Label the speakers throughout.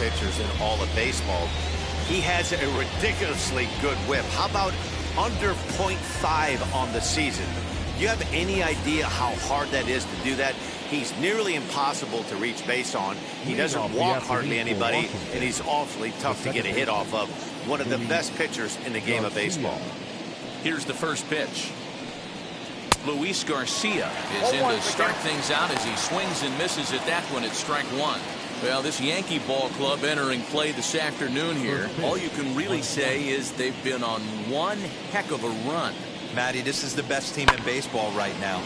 Speaker 1: pitchers in all of baseball. He has a ridiculously good whip. How about under .5 on the season? Do you have any idea how hard that is to do that? He's nearly impossible to reach base on. He doesn't walk hardly anybody, and he's awfully tough to get a hit off of. One of the best pitchers in the game of baseball.
Speaker 2: Here's the first pitch. Luis Garcia is in to start things out as he swings and misses at that one at strike one. Well, this Yankee ball club entering play this afternoon here, all you can really say is they've been on one heck of a run.
Speaker 3: Matty, this is the best team in baseball right now.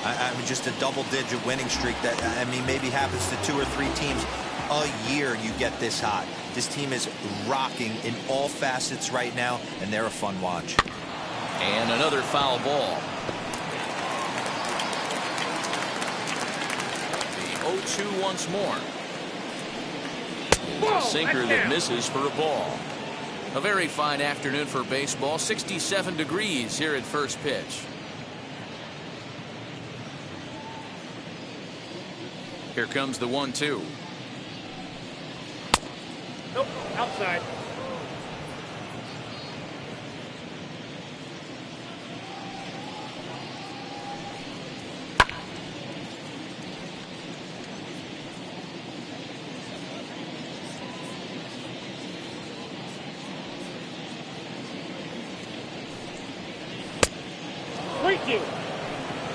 Speaker 3: I mean, just a double-digit winning streak that, I mean, maybe happens to 2 or 3 teams a year you get this hot. This team is rocking in all facets right now, and they're a fun watch.
Speaker 2: And another foul ball. The 0-2 once more. A sinker that misses for a ball. A very fine afternoon for baseball. 67 degrees here at first pitch. Here comes the 1-2.
Speaker 4: Nope, outside.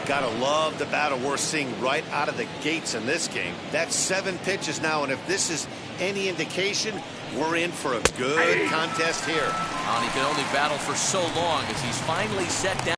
Speaker 1: Gotta love the battle we're seeing right out of the gates in this game. That's 7 pitches now, and if this is any indication, we're in for a good contest here.
Speaker 2: And he can only battle for so long as he's finally set down.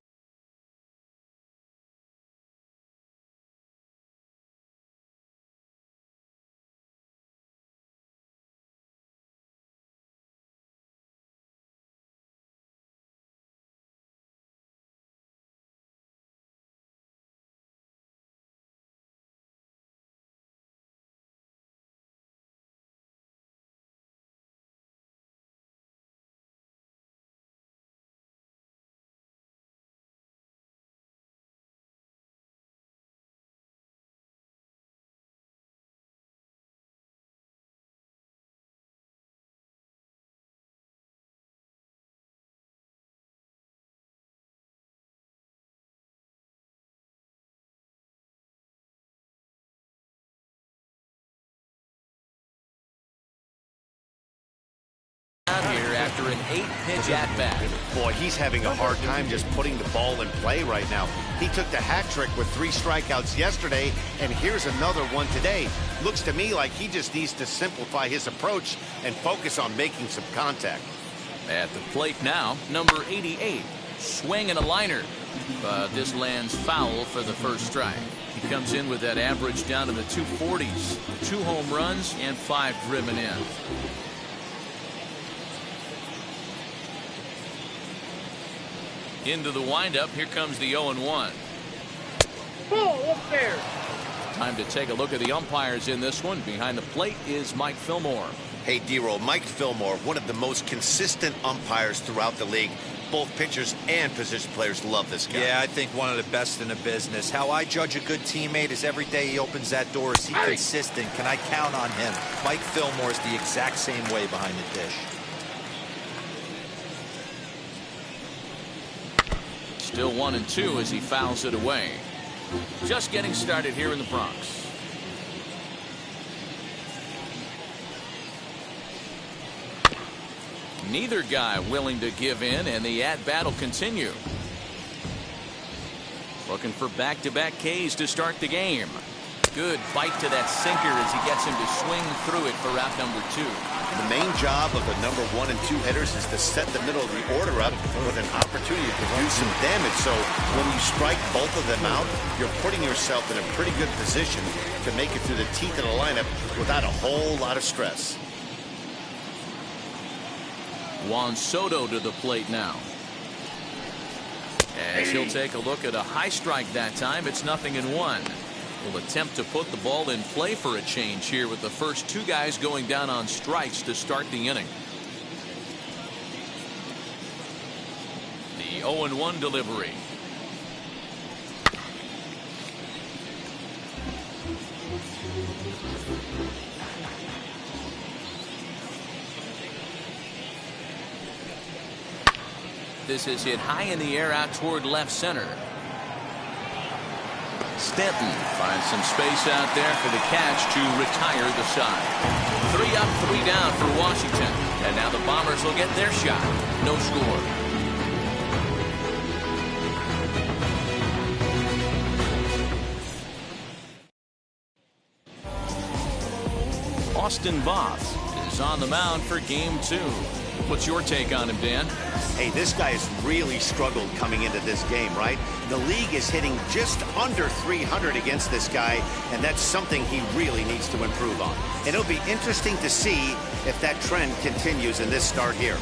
Speaker 2: Here after an 8-pitch at-bat.
Speaker 1: Boy, he's having a hard time just putting the ball in play right now. He took the hat trick with 3 strikeouts yesterday, and here's another one today. Looks to me like he just needs to simplify his approach and focus on making some contact.
Speaker 2: At the plate now, number 88. Swing and a liner. But this lands foul for the first strike. He comes in with that average down to the 240s. 2 home runs and 5 driven in. Into the windup. Here comes the 0-1.
Speaker 4: Ball upstairs.
Speaker 2: Time to take a look at the umpires in this one. Behind the plate is Mike Fillmore.
Speaker 1: Hey, D-Roll, Mike Fillmore, one of the most consistent umpires throughout the league. Both pitchers and position players love this guy.
Speaker 3: Yeah, I think one of the best in the business. How I judge a good teammate is every day he opens that door. Is he consistent? Can I count on him? Mike Fillmore is the exact same way behind the dish.
Speaker 2: Still 1-2 as he fouls it away. Just getting started here in the Bronx. Neither guy willing to give in, and the at-bat will continue. Looking for back-to-back Ks to start the game. Good bite to that sinker as he gets him to swing through it for out number 2.
Speaker 1: The main job of the number 1 and 2 hitters is to set the middle of the order up with an opportunity to do some damage. So when you strike both of them out, you're putting yourself in a pretty good position to make it through the teeth of the lineup without a whole lot of stress.
Speaker 2: Juan Soto to the plate now. As he'll take a look at a high strike that time. It's 0-1. Will attempt to put the ball in play for a change here with the first 2 guys going down on strikes to start the inning. The 0-1 delivery. This is hit high in the air out toward left center. Stanton finds some space out there for the catch to retire the side. 3 up, 3 down for Washington. And now the Bombers will get their shot. No score. Austin Voth is on the mound for game 2. What's your take on him, Dan?
Speaker 1: Hey, this guy has really struggled coming into this game, right? The league is hitting just under 300 against this guy, and that's something he really needs to improve on. And it'll be interesting to see if that trend continues in this start here.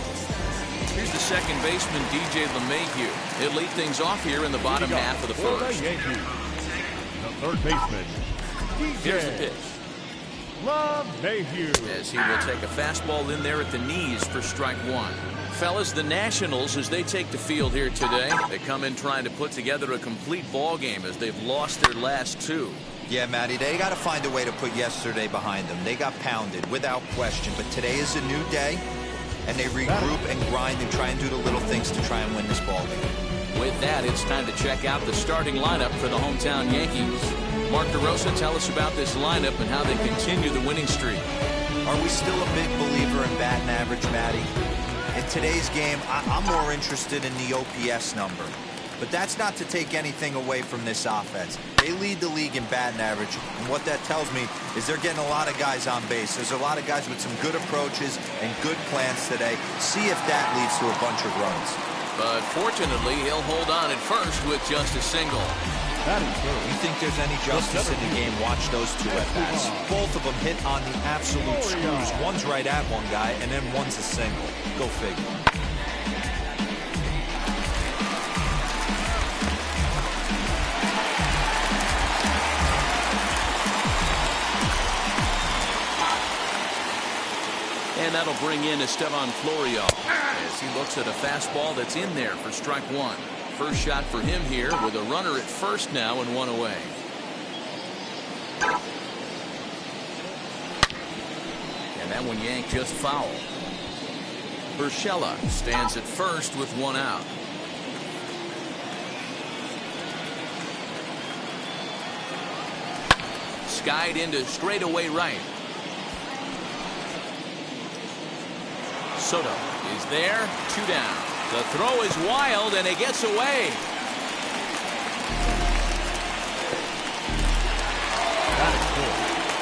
Speaker 2: Here's the second baseman, DJ LeMahieu. He'll lead things off here in the bottom half of the first.
Speaker 5: The third baseman,
Speaker 2: Here's the pitch.
Speaker 5: LeMahieu.
Speaker 2: As he will take a fastball in there at the knees for strike 1. Fellas, the Nationals, as they take the field here today, they come in trying to put together a complete ball game as they've lost their last 2.
Speaker 3: Yeah, Matty, they got to find a way to put yesterday behind them. They got pounded without question, but today is a new day, and they regroup and grind and try and do the little things to try and win this ball game.
Speaker 2: With that, it's time to check out the starting lineup for the hometown Yankees. Mark DeRosa, tell us about this lineup and how they continue the winning streak.
Speaker 3: Are we still a big believer in batting average, Matty? In today's game, I'm more interested in the OPS number. But that's not to take anything away from this offense. They lead the league in batting average, and what that tells me is they're getting a lot of guys on base. There's a lot of guys with some good approaches and good plans today. See if that leads to a bunch of runs.
Speaker 2: But fortunately, he'll hold on at first with just a single.
Speaker 3: You think there's any justice in the game? Watch those 2 at-bats. Both of them hit on the absolute screws. One's right at one guy, and then one's a single. Go figure.
Speaker 2: And that'll bring in Esteban Florio as he looks at a fastball that's in there for strike 1. First shot for him here with a runner at first now and 1 away. And that one yanked just foul. Urshela stands at first with 1 out. Skied into straightaway right. Soto is there, 2 down. The throw is wild, and it gets away.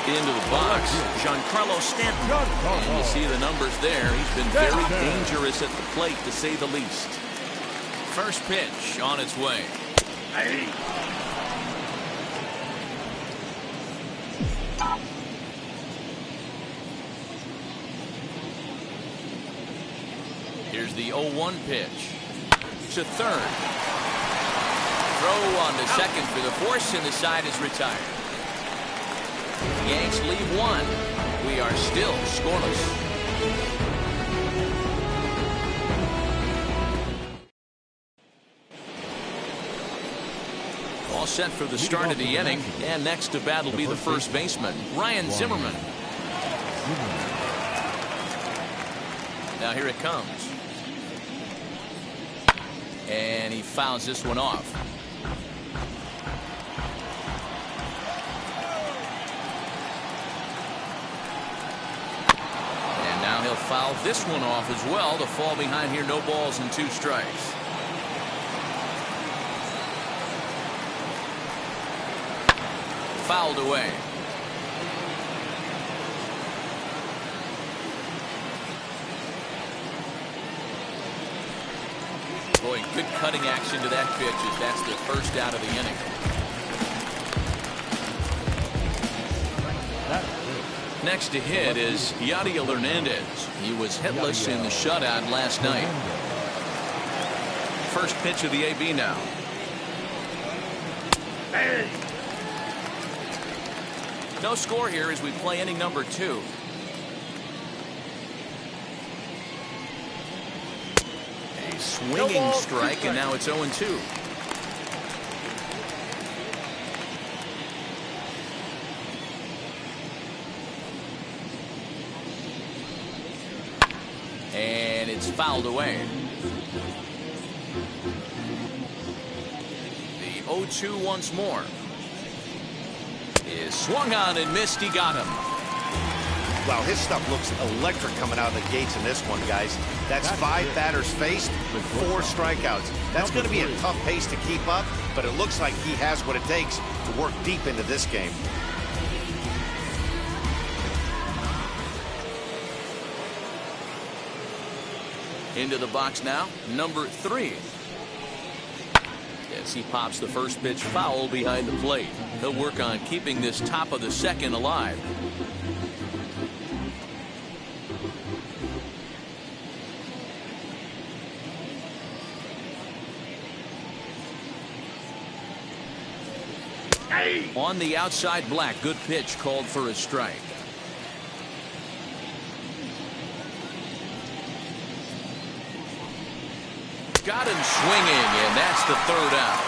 Speaker 2: Into the box, Giancarlo Stanton. And you see the numbers there. He's been very dangerous at the plate, to say the least. First pitch on its way. Here's the 0-1 pitch to third. Throw on to second for the force, and the side is retired. Yanks lead 1. We are still scoreless. All set for the start of the inning, and next to bat will be the first baseman, Ryan Zimmerman. Now here it comes. And he fouls this one off. And now he'll foul this one off as well to fall behind here. No balls and 2 strikes. Fouled away. Boy, good cutting action to that pitch as that's the first out of the inning. Next to hit is Yadiel Hernandez. He was hitless in the shutout last night. First pitch of the AB now. No score here as we play inning number 2. Swinging strike, and now it's 0-2. And it's fouled away. 0-2 once more. Is swung on and missed. He got him.
Speaker 1: Wow, his stuff looks electric coming out of the gates in this one, guys. That's 5 batters faced with 4 strikeouts. That's going to be a tough pace to keep up, but it looks like he has what it takes to work deep into this game.
Speaker 2: Into the box now, number 3. As he pops the first pitch foul behind the plate. He'll work on keeping this top of the second alive. On the outside, Black. Good pitch called for a strike. Got him swinging, and that's the 3rd out.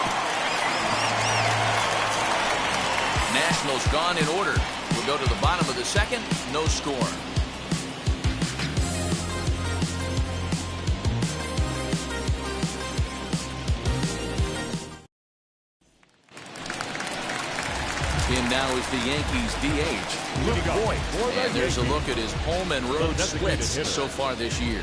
Speaker 2: Nationals gone in order. We'll go to the bottom of the 2nd. No score. In now is the Yankees DH, Luke Voigt. And there's a look at his home and road splits so far this year.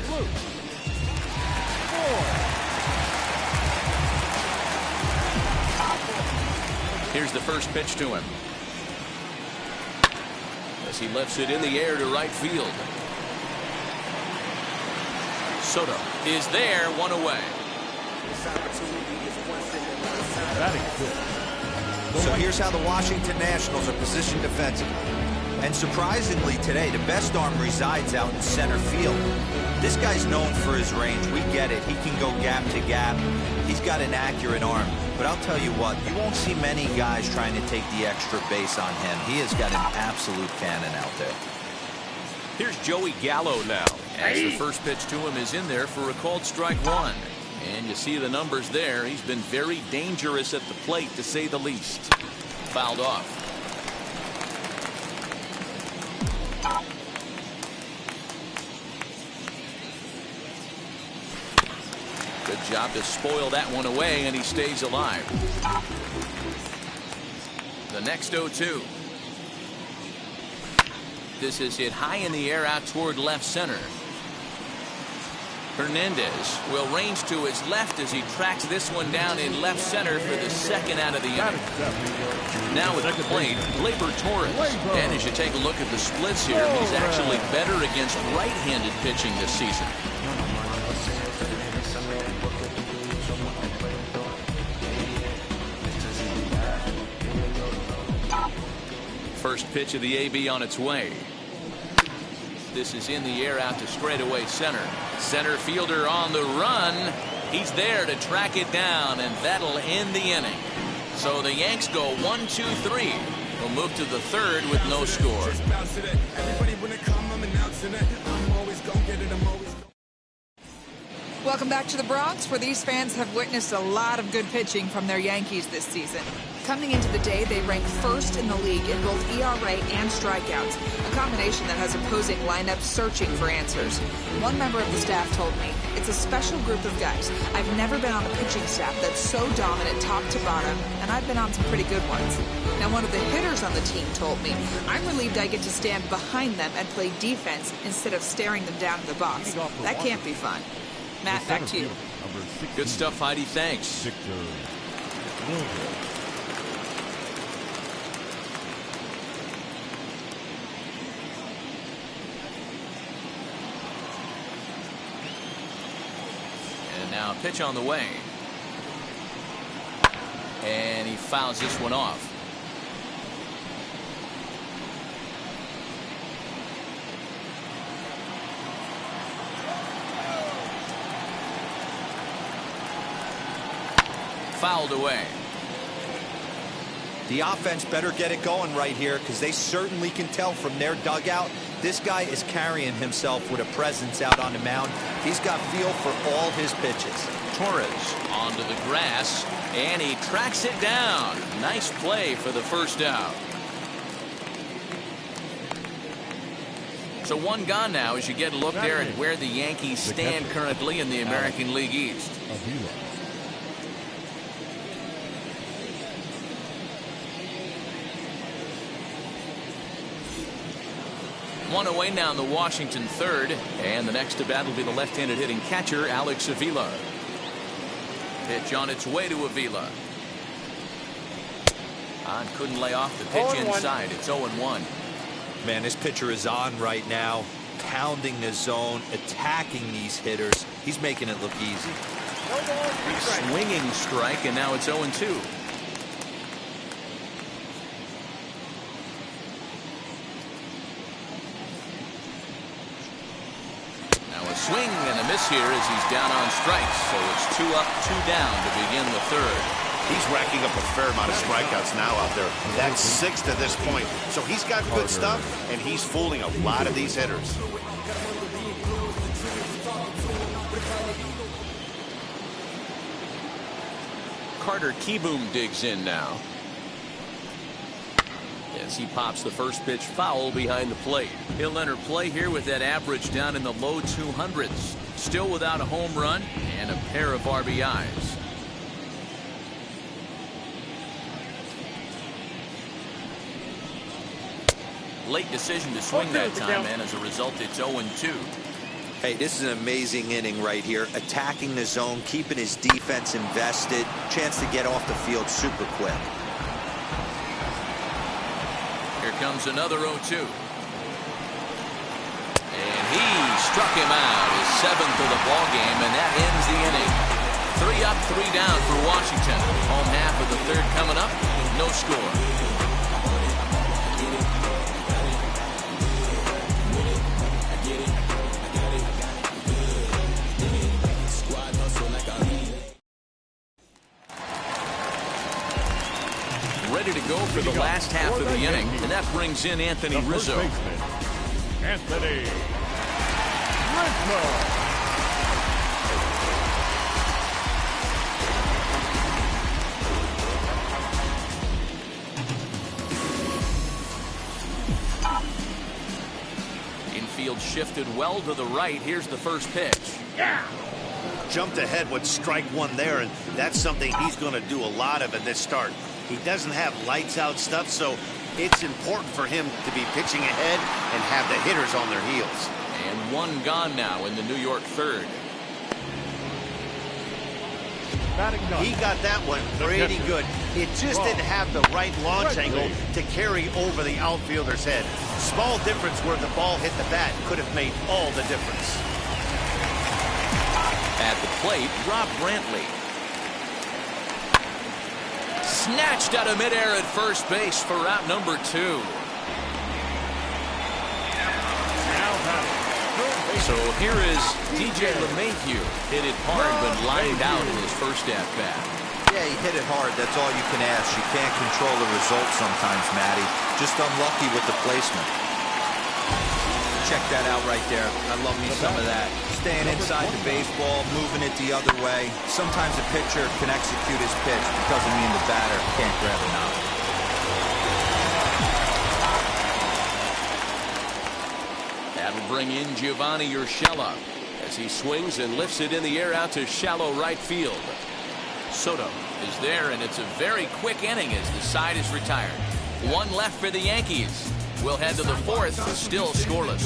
Speaker 2: Here's the first pitch to him. As he lifts it in the air to right field. Soto is there, 1 away.
Speaker 3: So here's how the Washington Nationals are positioned defensively. And surprisingly today, the best arm resides out in center field. This guy's known for his range. We get it. He can go gap to gap. He's got an accurate arm. But I'll tell you what, you won't see many guys trying to take the extra base on him. He has got an absolute cannon out there.
Speaker 2: Here's Joey Gallo now. As the first pitch to him is in there for a called strike 1. And you see the numbers there. He's been very dangerous at the plate, to say the least. Fouled off. Good job to spoil that one away, and he stays alive. The next 0-2. This is hit high in the air out toward left center. Hernandez will range to his left as he tracks this one down in left center for the 2nd out of the inning. Now at the plate, Gleyber Torres. And as you take a look at the splits here, he's actually better against right-handed pitching this season. First pitch of the AB on its way. This is in the air out to straightaway center. Center fielder on the run. He's there to track it down, and that'll end the inning. So the Yanks go 1-2-3. We'll move to the 3rd with no score.
Speaker 6: Welcome back to the Bronx, where these fans have witnessed a lot of good pitching from their Yankees this season. Coming into the day, they rank 1st in the league in both ERA and strikeouts, a combination that has opposing lineups searching for answers. One member of the staff told me, "It's a special group of guys. I've never been on a pitching staff that's so dominant top to bottom, and I've been on some pretty good ones." Now, one of the hitters on the team told me, "I'm relieved I get to stand behind them and play defense instead of staring them down in the box. That can't be fun." Matt, back to you.
Speaker 2: Good stuff, Heidi. Thanks. And now pitch on the way. And he fouls this one off. Fouled away.
Speaker 3: The offense better get it going right here, because they certainly can tell from their dugout this guy is carrying himself with a presence out on the mound. He's got feel for all his pitches.
Speaker 2: Torres onto the grass, and he tracks it down. Nice play for the 1st out. So 1 gone now as you get a look there at where the Yankees stand currently in the American League East. One away now in the Washington third. And the next to bat will be the left-handed hitting catcher, Alex Avila. Pitch on its way to Avila. Couldn't lay off the pitch inside. It's 0-1.
Speaker 3: Man, this pitcher is on right now, pounding the zone, attacking these hitters. He's making it look easy.
Speaker 2: Swinging strike, and now it's 0-2. Now a swing and a miss here as he's down on strikes. So it's 2 up, 2 down to begin the third.
Speaker 1: He's racking up a fair amount of strikeouts now out there. That's 6 to this point. So he's got good stuff, and he's fooling a lot of these hitters.
Speaker 2: Carter Kieboom digs in now. As he pops the first pitch foul behind the plate. He'll enter play here with that average down in the low 200s. Still without a home run and a pair of RBIs. Late decision to swing that time, and as a result, it's 0-2.
Speaker 3: Hey, this is an amazing inning right here. Attacking the zone, keeping his defense invested. Chance to get off the field super quick.
Speaker 2: Here comes another 0-2. And he struck him out, his 7th of the ball game, and that ends the inning. 3 up, 3 down for Washington. Home half of the third coming up, no score. Ready to go for the last half of the inning, and that brings in Anthony Rizzo.
Speaker 5: Anthony Rizzo.
Speaker 2: Infield shifted well to the right. Here's the first pitch.
Speaker 1: Yeah. Jumped ahead with strike one there, and that's something he's going to do a lot of in this start. He doesn't have lights out stuff, so it's important for him to be pitching ahead and have the hitters on their heels.
Speaker 2: And one gone now in the New York third.
Speaker 1: He got that one pretty good. It just didn't have the right launch angle to carry over the outfielder's head. Small difference where the ball hit the bat could have made all the difference.
Speaker 2: At the plate, Rob Brantley. Snatched out of midair at first base for out number 2. So here is DJ LeMahieu. Hit it hard, but lined out in his first at-bat.
Speaker 3: Yeah, he hit it hard. That's all you can ask. You can't control the result sometimes, Matty. Just unlucky with the placement. Check that out right there. I love me some of that. Staying inside the baseball, moving it the other way. Sometimes a pitcher can execute his pitch. It doesn't mean the batter can't grab it out.
Speaker 2: That'll bring in Giovanni Urshela as he swings and lifts it in the air out to shallow right field. Soto is there, and it's a very quick inning as the side is retired. One left for the Yankees. We'll head to the fourth, still scoreless.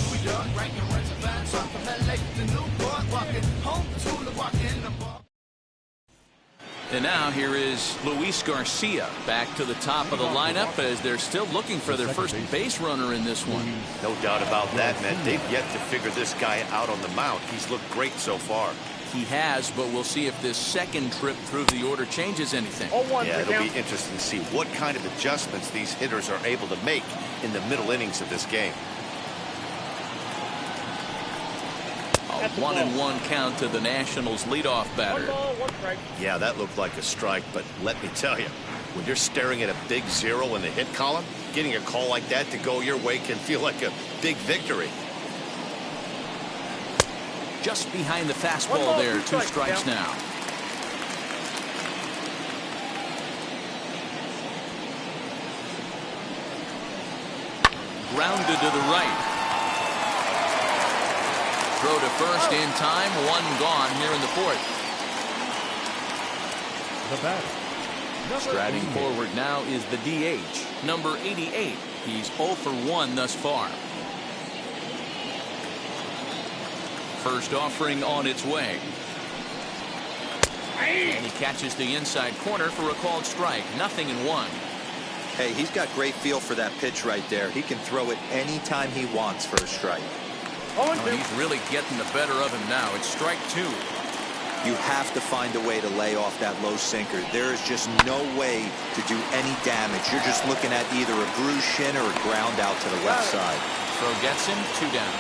Speaker 2: And now here is Luis Garcia back to the top of the lineup as they're still looking for their first base runner in this one.
Speaker 1: No doubt about that, man. They've yet to figure this guy out on the mound. He's looked great so far.
Speaker 2: He has, but we'll see if this second trip through the order changes anything.
Speaker 1: Yeah, it'll be interesting to see what kind of adjustments these hitters are able to make in the middle innings of this game.
Speaker 2: A 1-1 count to the Nationals leadoff batter.
Speaker 4: 1 ball, 1 strike.
Speaker 1: Yeah, that looked like a strike, but let me tell you, when you're staring at a big 0 in the hit column, getting a call like that to go your way can feel like a big victory.
Speaker 2: Just behind the fastball there, 2 strikes now. Grounded to the right. Throw to first in time, 1 gone here in the fourth.
Speaker 5: The batter.
Speaker 2: Striding forward now is the DH, number 88. He's 0 for 1 thus far. First offering on its way. And he catches the inside corner for a called strike. 0-1.
Speaker 3: Hey, he's got great feel for that pitch right there. He can throw it anytime he wants for a strike.
Speaker 2: Oh, he's really getting the better of him now. It's strike 2.
Speaker 3: You have to find a way to lay off that low sinker. There is just no way to do any damage. You're just looking at either a bruised shin or a ground out to the left side.
Speaker 2: Throw gets him, 2 down.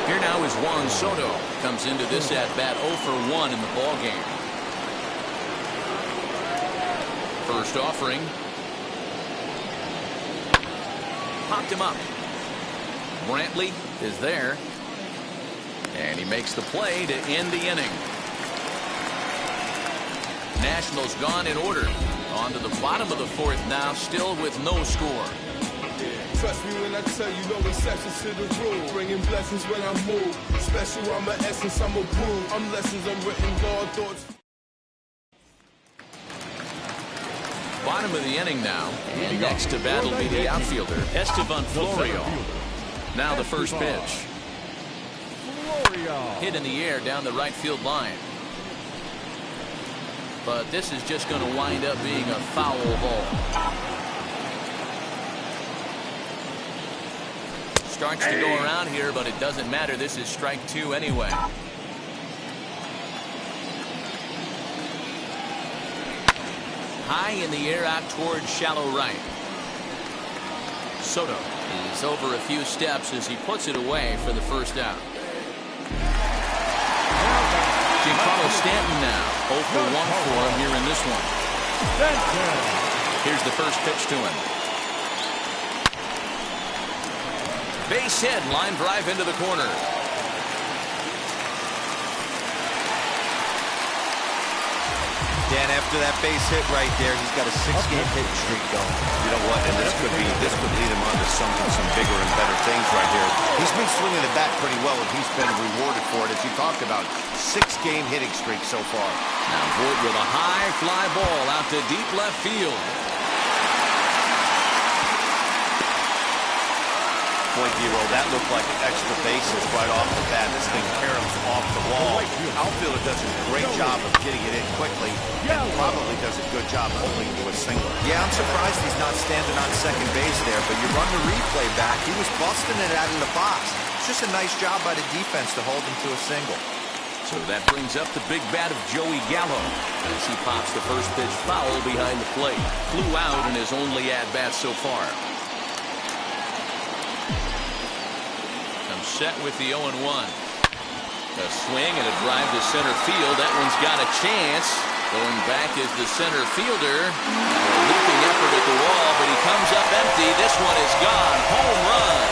Speaker 2: Here now is Juan Soto. Comes into this at bat 0 for 1 in the ball game. First offering. Popped him up. Brantley is there. And he makes the play to end the inning. Nationals gone in order. On to the bottom of the 4th now, still with no score.
Speaker 7: Trust me when I tell you, no exceptions to the rule. Bringing blessings when I move. Special, I'm an essence, I'm a brew. I'm lessons, I'm written, law, thoughts.
Speaker 2: Bottom of the inning now. And next to bat will be the outfielder, Estevan Florio. Now the first pitch. Hit in the air down the right field line. But this is just going to wind up being a foul ball. Starts to go around here, but it doesn't matter. This is strike 2 anyway. High in the air out towards shallow right. Soto is over a few steps as he puts it away for the first out. Giancarlo Stanton now 0 for 1 for him here in this one. Here's the first pitch to him. Base hit, line drive into the corner.
Speaker 3: Dan, after that base hit right there, he's got a 6-game hitting streak going.
Speaker 1: You know what? And this could lead him on to some bigger and better things right here. He's been swinging the bat pretty well, and he's been rewarded for it, as you talked about. 6-game hitting streak so far.
Speaker 2: Now Wood with a high fly ball out to deep left field.
Speaker 1: Boy, Hero, that looked like extra bases right off the bat. This thing caroms off the wall. Outfielder does a great job of getting it in quickly, and probably does a good job holding it to a single.
Speaker 3: Yeah, I'm surprised he's not standing on second base there, but you run the replay back. He was busting it out in the box. It's just a nice job by the defense to hold him to a single.
Speaker 2: So that brings up the big bat of Joey Gallo as he pops the first pitch foul behind the plate. Flew out in his only at-bat so far. Set with the 0-1. A swing and a drive to center field. That one's got a chance. Going back is the center fielder. A leaping effort at the wall, but he comes up empty. This one is gone. Home run.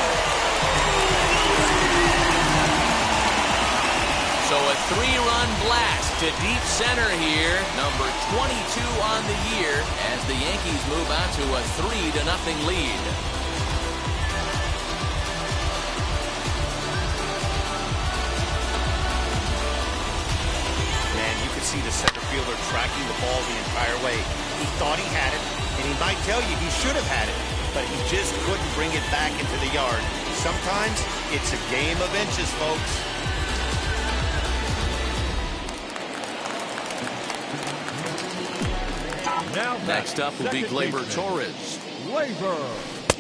Speaker 2: So a 3-run blast to deep center here. Number 22 on the year as the Yankees move out to a 3-0 lead.
Speaker 1: See the center fielder tracking the ball the entire way. He thought he had it, and he might tell you he should have had it, but he just couldn't bring it back into the yard. Sometimes it's a game of inches, folks.
Speaker 2: Next up will be Gleyber Torres.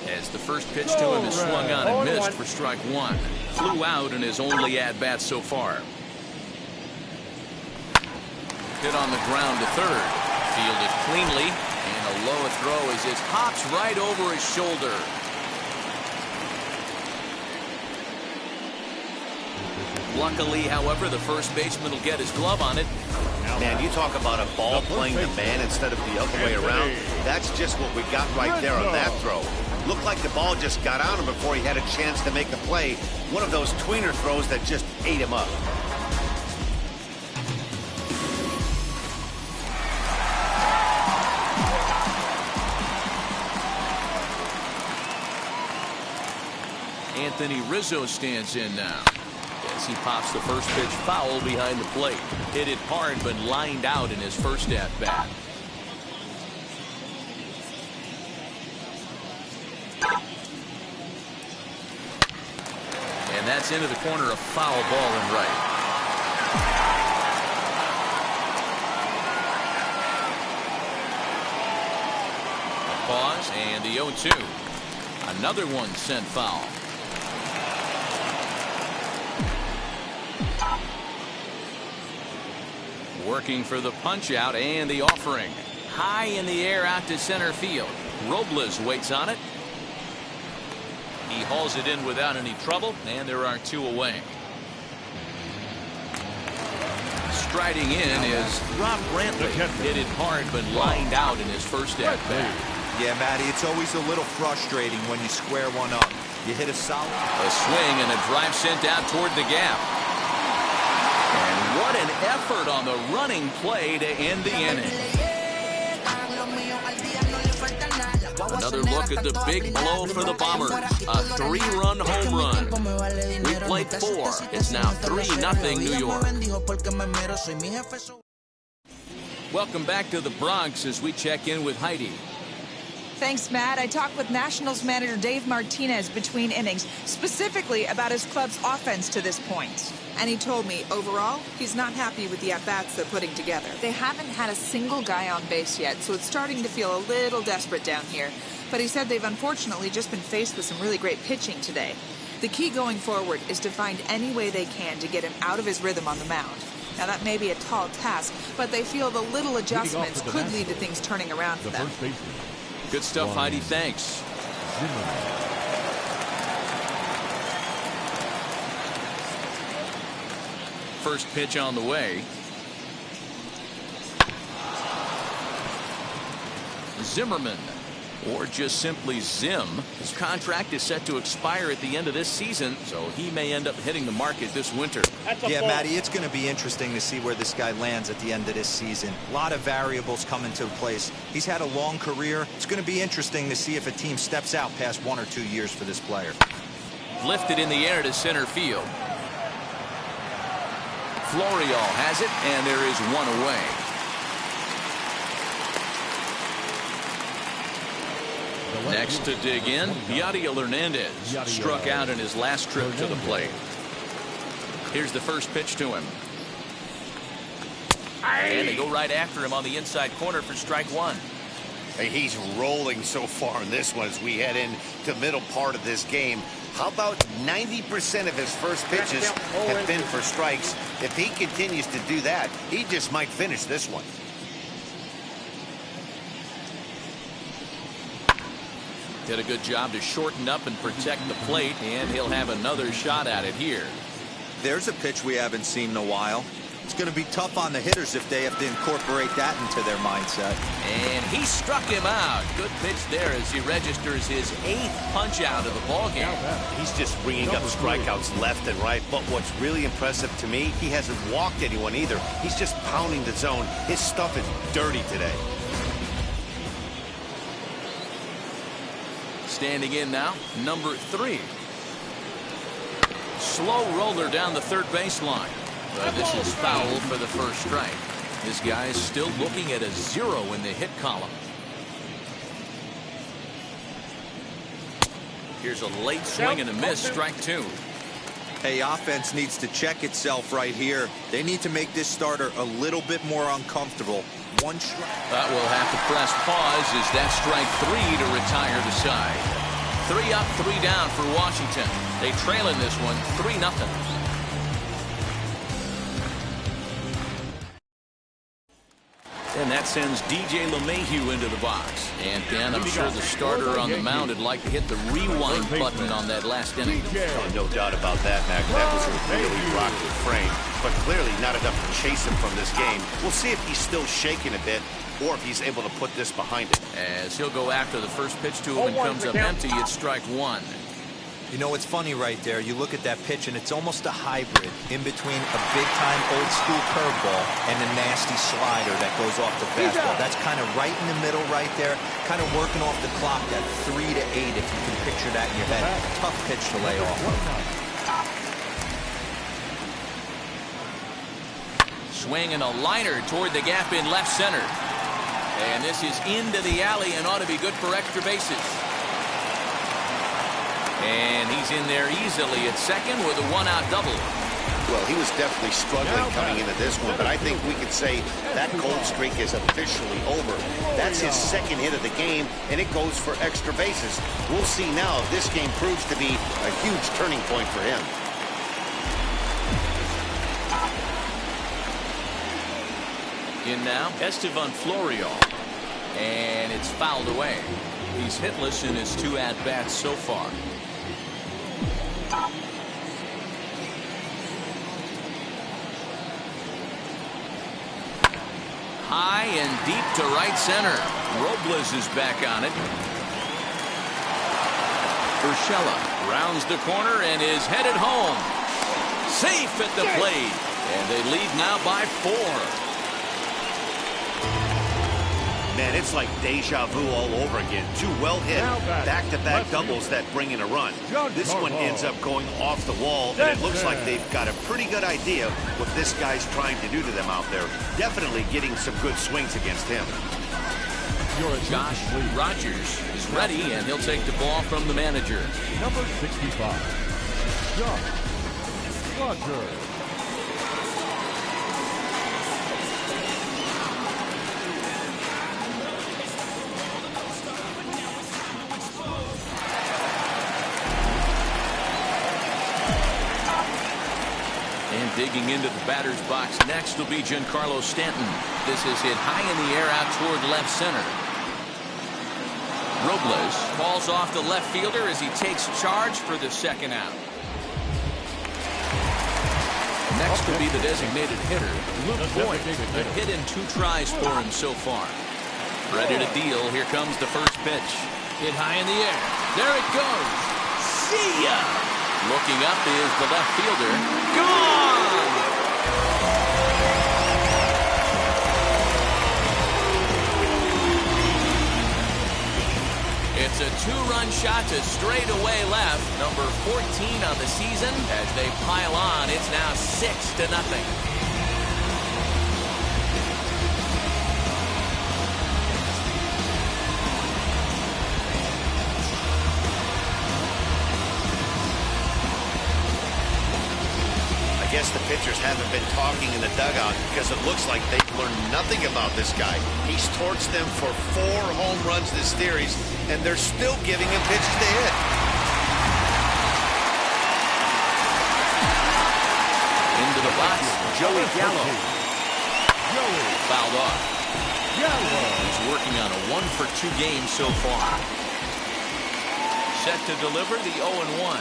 Speaker 2: As the first pitch to him is swung on and missed for strike 1. Flew out in his only at-bat so far. Hit on the ground to third. Fielded cleanly. And a low throw as it pops right over his shoulder. Luckily, however, the first baseman will get his glove on it.
Speaker 1: Man, you talk about a ball playing the man instead of the other way around. That's just what we got right there on that throw. Looked like the ball just got on him before he had a chance to make the play. One of those tweener throws that just ate him up.
Speaker 2: Anthony Rizzo stands in now as he pops the first pitch foul behind the plate. Hit it hard but lined out in his first at-bat. That's into the corner, a foul ball and right. A pause and the 0-2. Another one sent foul. Working for the punch out and the offering. High in the air out to center field. Robles waits on it. He hauls it in without any trouble, and there are 2 away. Striding in is Rob Brantley. Hit it hard, but lined out in his first at bat.
Speaker 3: Yeah, Matty, it's always a little frustrating when you square one up. You hit a solid.
Speaker 2: A swing and a drive sent out toward the gap. And what an effort on the running play to end the inning. Another look at the big blow for the Bombers. A 3-run home run. We played 4. It's now 3-0 New York. Welcome back to the Bronx as we check in with Heidi.
Speaker 6: Thanks, Matt. I talked with Nationals manager Dave Martinez between innings, specifically about his club's offense to this point. And he told me, overall, he's not happy with the at-bats they're putting together. They haven't had a single guy on base yet, so it's starting to feel a little desperate down here. But he said they've unfortunately just been faced with some really great pitching today. The key going forward is to find any way they can to get him out of his rhythm on the mound. Now, that may be a tall task, but they feel the little adjustments could lead to things turning around for them.
Speaker 2: Good stuff, Heidi. Thanks. First pitch on the way. Zimmerman, or just simply Zim. His contract is set to expire at the end of this season, so he may end up hitting the market this winter.
Speaker 3: Yeah, Matty, it's going to be interesting to see where this guy lands at the end of this season. A lot of variables come into place. He's had a long career. It's going to be interesting to see if a team steps out past 1 or 2 years for this player.
Speaker 2: Lifted in the air to center field. Florial has it, and there is 1 away. Next to dig in, Yadiel Hernandez struck out in his last trip to the plate. Here's the first pitch to him. And they go right after him on the inside corner for strike 1.
Speaker 1: Hey, he's rolling so far in this one as we head into the middle part of this game. How about 90% of his first pitches have been for strikes? If he continues to do that, he just might finish this one.
Speaker 2: Did a good job to shorten up and protect the plate, and he'll have another shot at it here.
Speaker 3: There's a pitch we haven't seen in a while. It's going to be tough on the hitters if they have to incorporate that into their mindset.
Speaker 2: And he struck him out. Good pitch there as he registers his 8th punch out of the ballgame.
Speaker 1: He's just ringing up strikeouts left and right. But what's really impressive to me, he hasn't walked anyone either. He's just pounding the zone. His stuff is dirty today.
Speaker 2: Standing in now, number 3. Slow roller down the third baseline. But this is foul for the first strike. This guy is still looking at a 0 in the hit column. Here's a late swing and a miss, strike 2.
Speaker 3: Hey, offense needs to check itself right here. They need to make this starter a little bit more uncomfortable. 1 strike.
Speaker 2: That will have to press pause as that strike 3 to retire the side. 3 up, 3 down for Washington. They trail in this one 3-0. And that sends DJ LeMahieu into the box. And Dan, I'm sure the starter on the mound would like to hit the rewind button on that last inning.
Speaker 1: Oh, no doubt about that, Mac. That was a really rocky frame, but clearly not enough to chase him from this game. We'll see if he's still shaking a bit or if he's able to put this behind him.
Speaker 2: As he'll go after the first pitch to him and comes up empty, it's strike 1.
Speaker 3: You know, it's funny right there. You look at that pitch, and it's almost a hybrid in between a big-time old-school curveball and a nasty slider that goes off the fastball. That's kind of right in the middle right there, kind of working off the clock, that 3 to 8, if you can picture that in your head. Tough pitch to lay off.
Speaker 2: Swing and a liner toward the gap in left center. And this is into the alley and ought to be good for extra bases. And he's He's in there easily at second with a one-out double.
Speaker 1: Well, he was definitely struggling coming into this one, but I think we could say that cold streak is officially over. That's his second hit of the game, and it goes for extra bases. We'll see now if this game proves to be a huge turning point for him.
Speaker 2: In now, Estevan Florial. And it's fouled away. He's hitless in his 2 at-bats so far. High and deep to right center. Robles is back on it. Urshela rounds the corner and is headed home. Safe at the plate. And they lead now by 4.
Speaker 1: Man, it's like deja vu all over again. 2 well-hit, back-to-back doubles that bring in a run. This one ends up going off the wall, and it looks like they've got a pretty good idea what this guy's trying to do to them out there. Definitely getting some good swings against him.
Speaker 2: Josh Rogers is ready, and he'll take the ball from the manager.
Speaker 5: Number 65, Josh Rogers.
Speaker 2: Digging into the batter's box next will be Giancarlo Stanton. This is hit high in the air out toward left center. Robles falls off the left fielder as he takes charge for the second out. Next will be the designated hitter, Luke Boyd. A hit in 2 tries for him so far. Ready to deal. Here comes the first pitch. Hit high in the air. There it goes. See ya! Looking up is the left fielder. Gone! It's a 2-run shot to straightaway left. Number 14 on the season. As they pile on, it's now 6-0.
Speaker 1: I guess the pitchers haven't been talking in the dugout because it looks like they've learned nothing about this guy. He's torched them for 4 home runs this series, and they're still giving him pitches to hit.
Speaker 2: Into the box, Joey Gallo. Fouled off. He's working on a 1-for-2 game so far. Set to deliver the 0-1.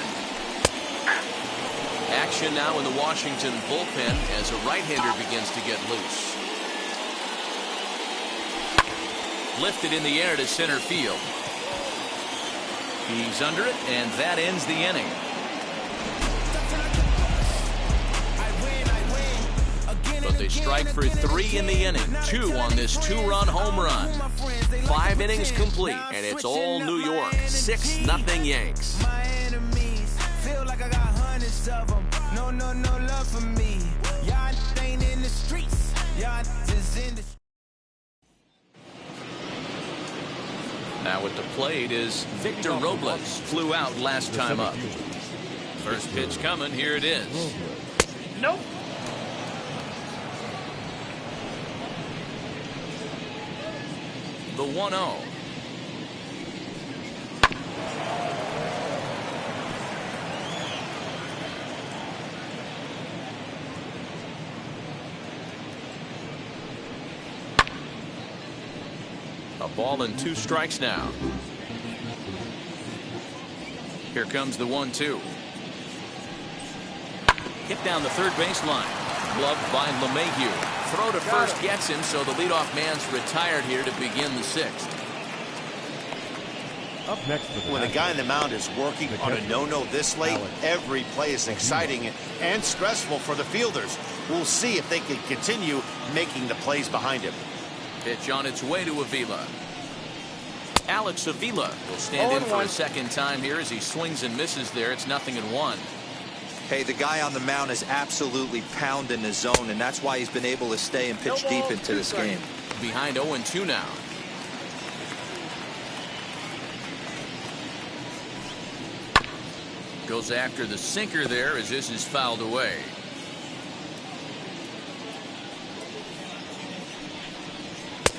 Speaker 2: Action now in the Washington bullpen as a right-hander begins to get loose. Lifted in the air to center field. He's under it, and that ends the inning. But they strike for 3 in the inning. 2 on this 2-run home run. 5 innings complete, and it's all New York. 6-0 Yanks. Of them. No love for me. Y'all ain't in the streets. Y'all just in the... Now at the plate is Victor Robles. Flew out last time up. First pitch coming. Here it is.
Speaker 4: Nope.
Speaker 2: The 1-0. A ball and 2 strikes now. Here comes the 1-2. Hit down the third baseline. Gloved by LeMahieu. Throw to first gets him, so the leadoff man's retired here to begin the 6th.
Speaker 5: Up next,
Speaker 1: when the guy on the mound is working on a no-no this late, every play is exciting and stressful for the fielders. We'll see if they can continue making the plays behind him.
Speaker 2: Pitch on its way to Avila. Alex Avila will stand in for a second time here as he swings and misses there. It's 0-1.
Speaker 3: Hey, the guy on the mound is absolutely pounding the zone, and that's why he's been able to stay and pitch deep into this game.
Speaker 2: Behind 0-2 now. Goes after the sinker there as this is fouled away.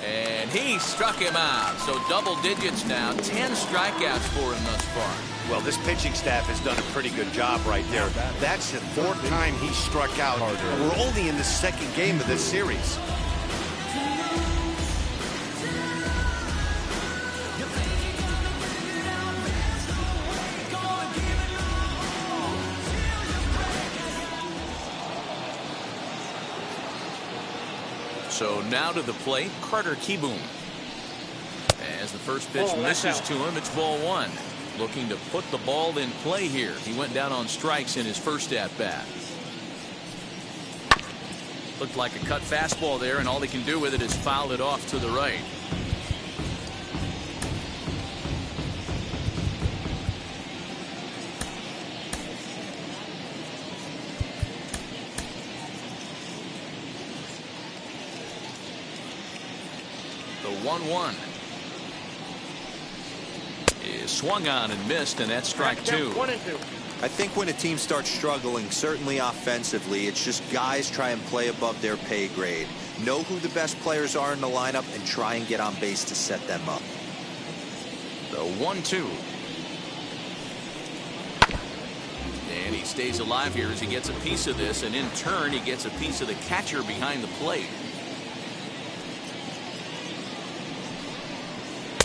Speaker 2: And he struck him out. So double digits now. 10 strikeouts for him thus far.
Speaker 1: Well, this pitching staff has done a pretty good job right there. That's the fourth time he struck out. We're only in the second game of this series.
Speaker 2: So now to the plate, Carter Kieboom. As the first pitch misses to him, it's ball one. Looking to put the ball in play here. He went down on strikes in his first at-bat. Looked like a cut fastball there, and all he can do with it is foul it off to the right. The 1-1 is swung on and missed, and that's strike two.
Speaker 4: 1 and 2.
Speaker 3: I think when a team starts struggling, certainly offensively, it's just guys try and play above their pay grade. Know who the best players are in the lineup and try and get on base to set them up.
Speaker 2: The 1-2. And he stays alive here as he gets a piece of this, and in turn he gets a piece of the catcher behind the plate.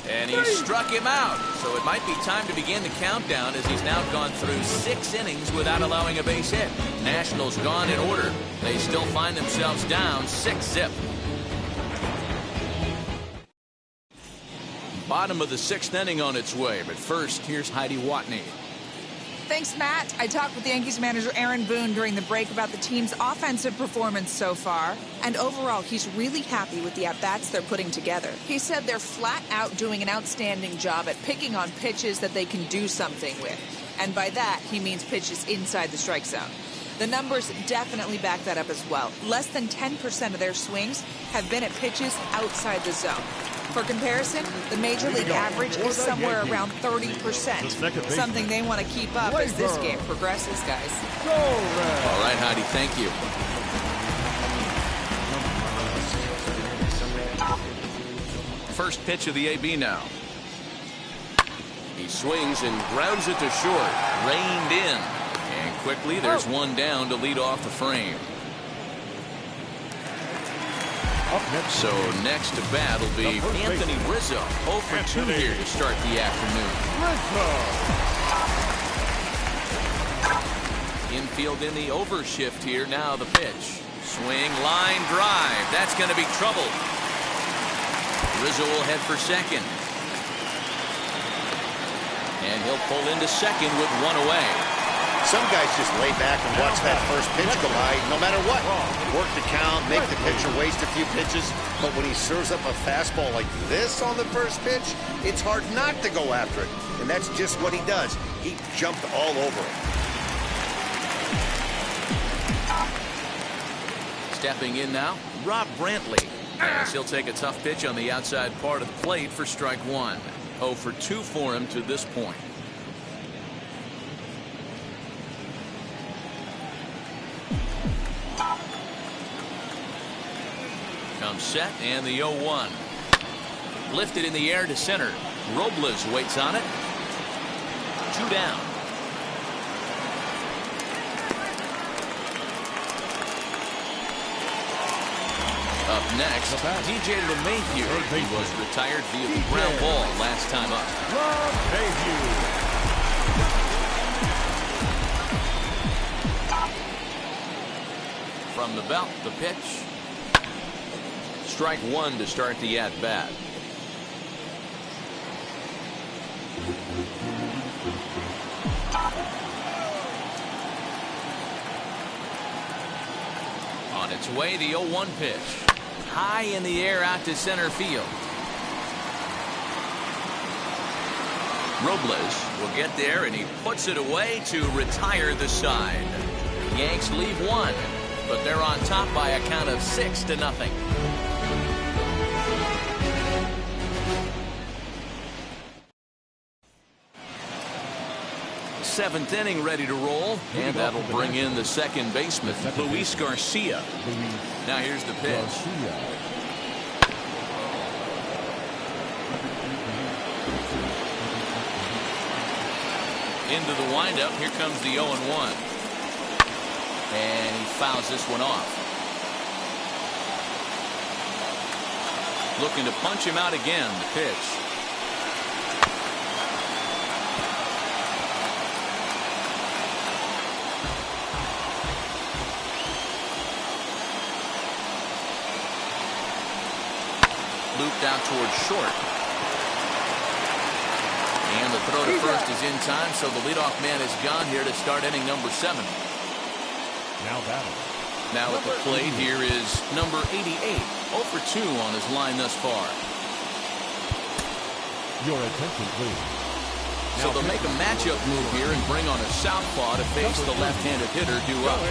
Speaker 2: And he struck him out. So it might be time to begin the countdown as he's now gone through 6 innings without allowing a base hit. Nationals gone in order. They still find themselves down 6-zip. Bottom of the 6th inning on its way. But first, here's Heidi Watney.
Speaker 6: Thanks, Matt. I talked with Yankees manager Aaron Boone during the break about the team's offensive performance so far. And overall, he's really happy with the at-bats they're putting together. He said they're flat out doing an outstanding job at picking on pitches that they can do something with. And by that, he means pitches inside the strike zone. The numbers definitely back that up as well. Less than 10% of their swings have been at pitches outside the zone. For comparison, the Major League average is somewhere around 30%. Something they want to keep up as this game progresses, guys.
Speaker 2: All right, Heidi, thank you. First pitch of the AB now. He swings and grounds it to short. Reined in. And quickly, there's one down to lead off the frame. So next to bat will be Anthony Rizzo. 0 for 2 here to start the afternoon. Infield in the overshift here. Now the pitch. Swing, line drive. That's going to be trouble. Rizzo will head for second. And he'll pull into second with 1 away.
Speaker 1: Some guys just lay back and watch that first pitch go by, no matter what. Work the count, make the pitcher waste a few pitches. But when he serves up a fastball like this on the first pitch, it's hard not to go after it. And that's just what he does. He jumped all over it.
Speaker 2: Stepping in now, Rob Brantley. As he'll take a tough pitch on the outside part of the plate for strike 1. 0 for 2 for him to this point. Comes set, and the 0-1. Lifted in the air to center. Robles waits on it. 2 down. Up next, DJ LeMahieu. He was retired via the ground ball last time up. From the belt, the pitch. Strike 1 to start the at-bat. On its way, the 0-1 pitch. High in the air out to center field. Robles will get there, and he puts it away to retire the side. Yanks leave 1, but they're on top by a count of 6-0. Seventh inning ready to roll, and that'll bring in the second baseman, Luis Garcia. Now here's the pitch. Into the windup. Here comes the 0-1. And he fouls this one off. Looking to punch him out again. The pitch. Looped out towards short. And the throw to first is in time, so the leadoff man is gone here to start inning number 7.
Speaker 5: Now batting.
Speaker 2: Now at the plate here is number 88. 0 for 2 on his line thus far.
Speaker 5: Your attention, please.
Speaker 2: So they'll make a matchup move here and bring on a southpaw to face the left-handed hitter due up.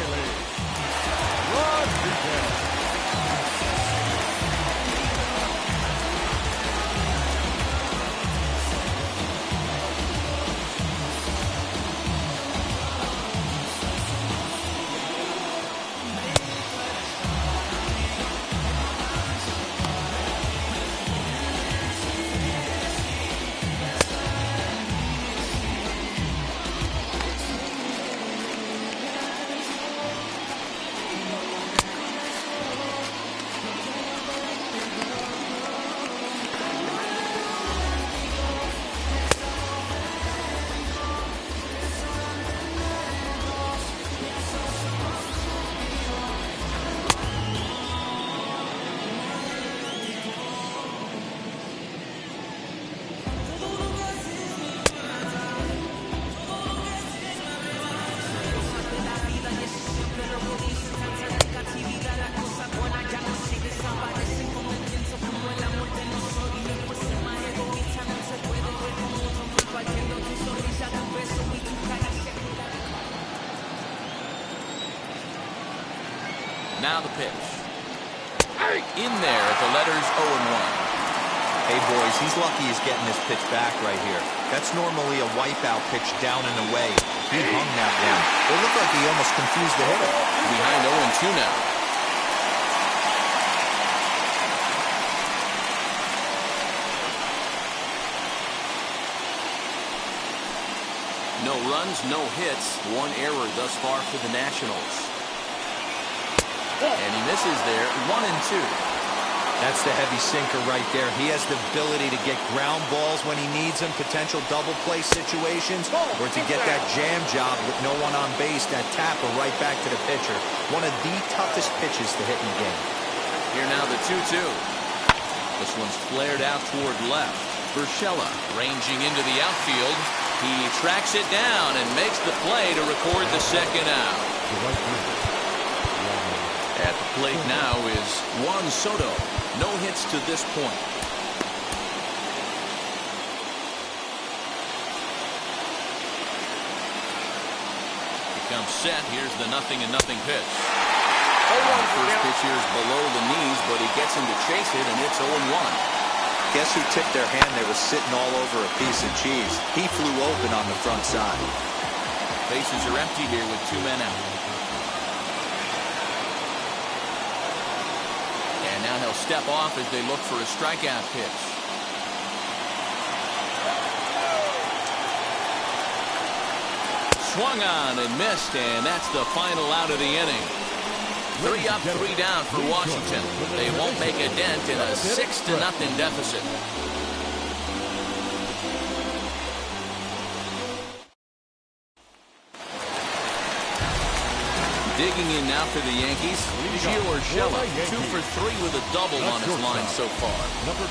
Speaker 2: Now the pitch. In there at the letters 0-1.
Speaker 3: Hey, boys, he's lucky he's getting this pitch back right here. That's normally a wipeout pitch down and away. He hung that one. It looked like he almost confused the hitter.
Speaker 2: Behind 0-2 now. No runs, no hits. One error thus far for the Nationals. And he misses there. 1-2.
Speaker 3: That's the heavy sinker right there. He has the ability to get ground balls when he needs them, potential double play situations, or to get that jam job with no one on base, that tapper right back to the pitcher. One of the toughest pitches to hit in the game.
Speaker 2: Here now the 2-2. This one's flared out toward left. Urshela ranging into the outfield. He tracks it down and makes the play to record the second out. At the plate now is Juan Soto. No hits to this point. Becomes set. Here's the 0-0 pitch. First pitch here is below the knees, but he gets him to chase it, and it's 0-1.
Speaker 3: Guess who tipped their hand? They were sitting all over a piece of cheese. He flew open on the front side.
Speaker 2: Bases are empty here with 2 men out. Now he'll step off as they look for a strikeout pitch. Swung on and missed, and that's the final out of the inning. 3 up, 3 down for Washington. They won't make a dent in a 6-0 deficit. Digging in now for the Yankees, Gio Urshela, 2 for 3 with a double on his line so far.
Speaker 5: Number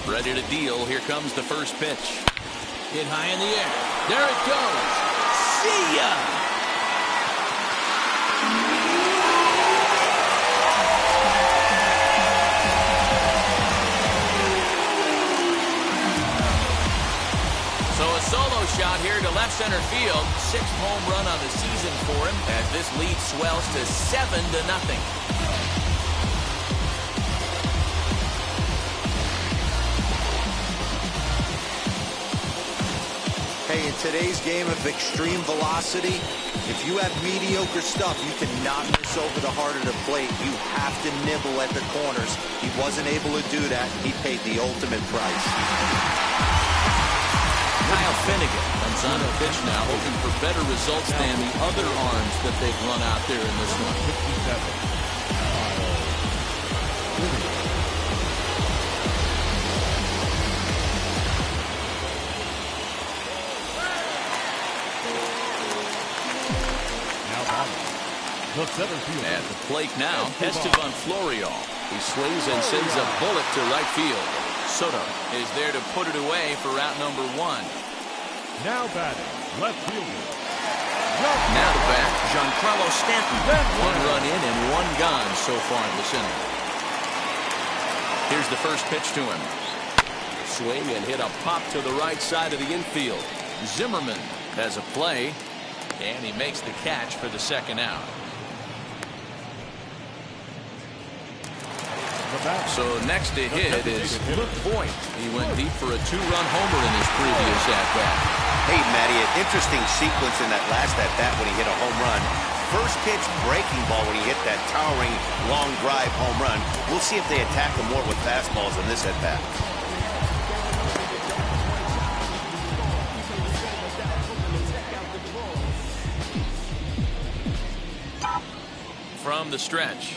Speaker 5: 29.
Speaker 2: Ready to deal. Here comes the first pitch. Hit high in the air. There it goes. See ya! So a solo shot here to left center field. 6th home run on the season for him as this lead swells to 7-0.
Speaker 3: today's game of extreme velocity, if you have mediocre stuff, you cannot miss over the heart of the plate. You have to nibble at the corners. He wasn't able to do that. He paid the ultimate price.
Speaker 2: Kyle Finnegan comes on the pitch now, hoping for better results than the other arms that they've run out there in this one.
Speaker 5: 57.
Speaker 2: At the plate now, Esteban Florial. He swings and sends a bullet to right field. Soto is there to put it away for out number 1.
Speaker 5: Now batting, left fielder.
Speaker 2: Now to bat, Giancarlo Stanton. 1 run in and 1 gone so far this inning. Here's the first pitch to him. Swing and hit a pop to the right side of the infield. Zimmerman has a play, and he makes the catch for the second out. So next to hit is Luke Voigt. He went deep for a 2-run homer in his previous at-bat.
Speaker 1: Hey, Matty, an interesting sequence in that last at-bat when he hit a home run. First pitch breaking ball when he hit that towering long drive home run. We'll see if they attack him more with fastballs in this at-bat.
Speaker 2: From the stretch.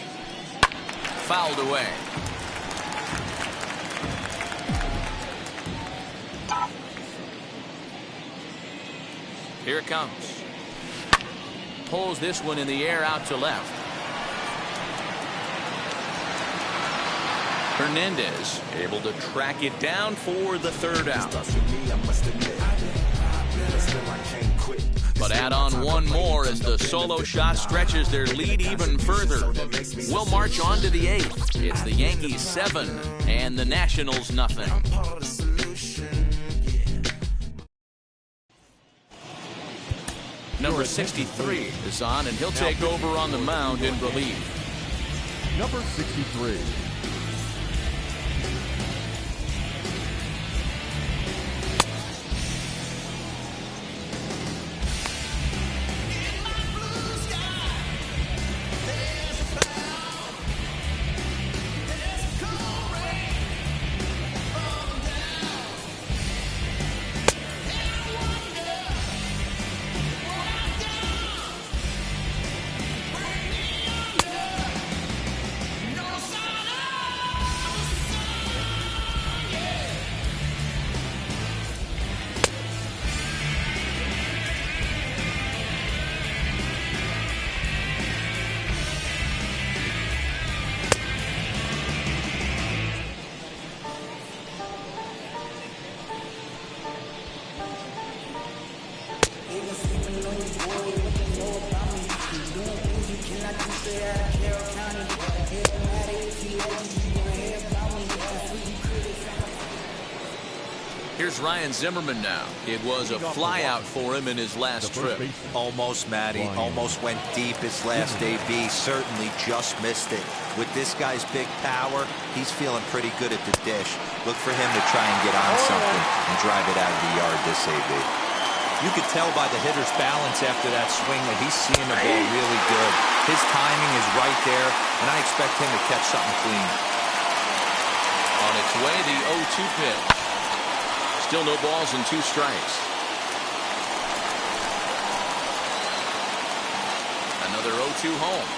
Speaker 2: Fouled away. Here it comes. Pulls this one in the air out to left. Hernandez able to track it down for the third out. But add on 1 more as the solo shot stretches their lead even further. We'll march on to the 8th. It's the Yankees 7 and the Nationals nothing. Number 63 is on, and he'll take over on the mound in relief.
Speaker 5: Number 63.
Speaker 2: Here's Ryan Zimmerman now. It was a flyout for him in his last trip.
Speaker 3: Almost, Matty. Almost went deep his last AB. Certainly just missed it. With this guy's big power, he's feeling pretty good at the dish. Look for him to try and get on something and drive it out of the yard this AB. You could tell by the hitter's balance after that swing that he's seeing the ball really good. His timing is right there, and I expect him to catch something clean.
Speaker 2: On its way, the 0-2 pitch. Still no balls and 2 strikes. Another 0-2 home.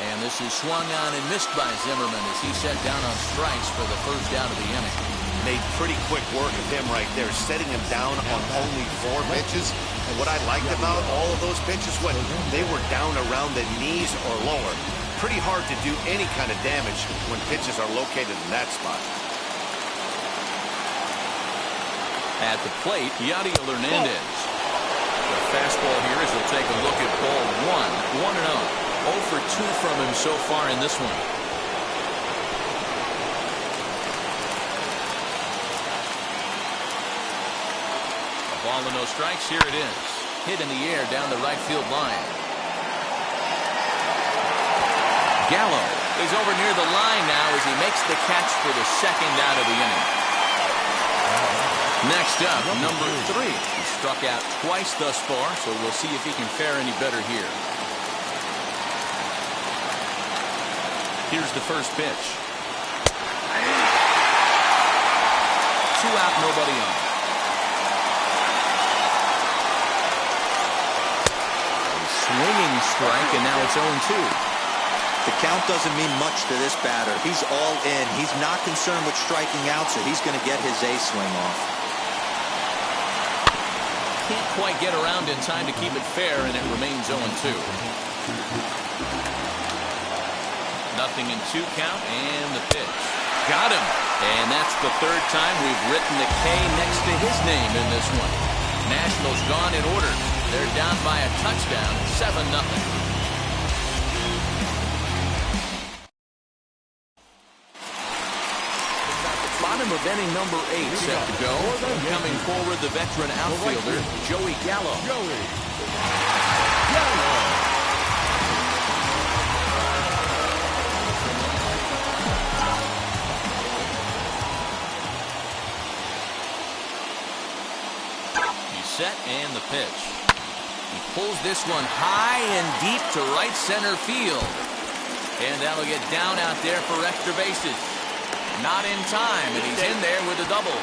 Speaker 2: And this is swung on and missed by Zimmerman as he set down on strikes for the first out of the inning.
Speaker 1: Made pretty quick work of him right there, setting him down on only 4 pitches. And what I liked about all of those pitches, when they were down around the knees or lower. Pretty hard to do any kind of damage when pitches are located in that spot.
Speaker 2: At the plate, Yadier Hernandez. The fastball here as he'll take a look at ball 1. 1-0. 0 for 2 from him so far in this one. A ball and no strikes. Here it is. Hit in the air down the right field line. Gallo is over near the line now as he makes the catch for the second out of the inning. Next up, number 3. He struck out twice thus far, so we'll see if he can fare any better here. Here's the first pitch. 2 out, nobody on. Swinging strike, and now it's 0-2.
Speaker 3: The count doesn't mean much to this batter. He's all in. He's not concerned with striking out, so he's going to get his A swing off.
Speaker 2: Can't quite get around in time to keep it fair, and it remains 0-2. Nothing in 2 count, and the pitch. Got him. And that's the 3rd time we've written the K next to his name in this one. Nationals gone in order. They're down by a touchdown, 7-0. Bottom of inning number 8 set to go. Coming forward, the veteran outfielder, Joey Gallo. He's set, and the pitch. He pulls this one high and deep to right center field. And that'll get down out there for extra bases. Not in time, and he's in there with a double.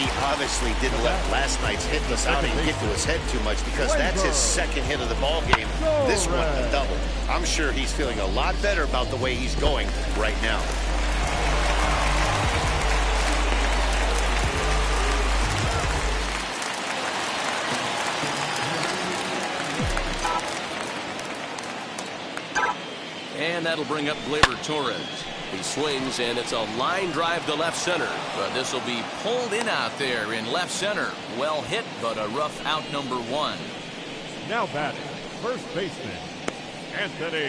Speaker 1: He obviously didn't let last night's hitless outing get to his head too much, because that's his 2nd hit of the ball game. This one, a double. I'm sure he's feeling a lot better about the way he's going right now.
Speaker 2: And that'll bring up Gleyber Torres. He swings, and it's a line drive to left center. But this will be pulled in out there in left center. Well hit, but a rough out, number 1.
Speaker 5: Now batting, first baseman, Anthony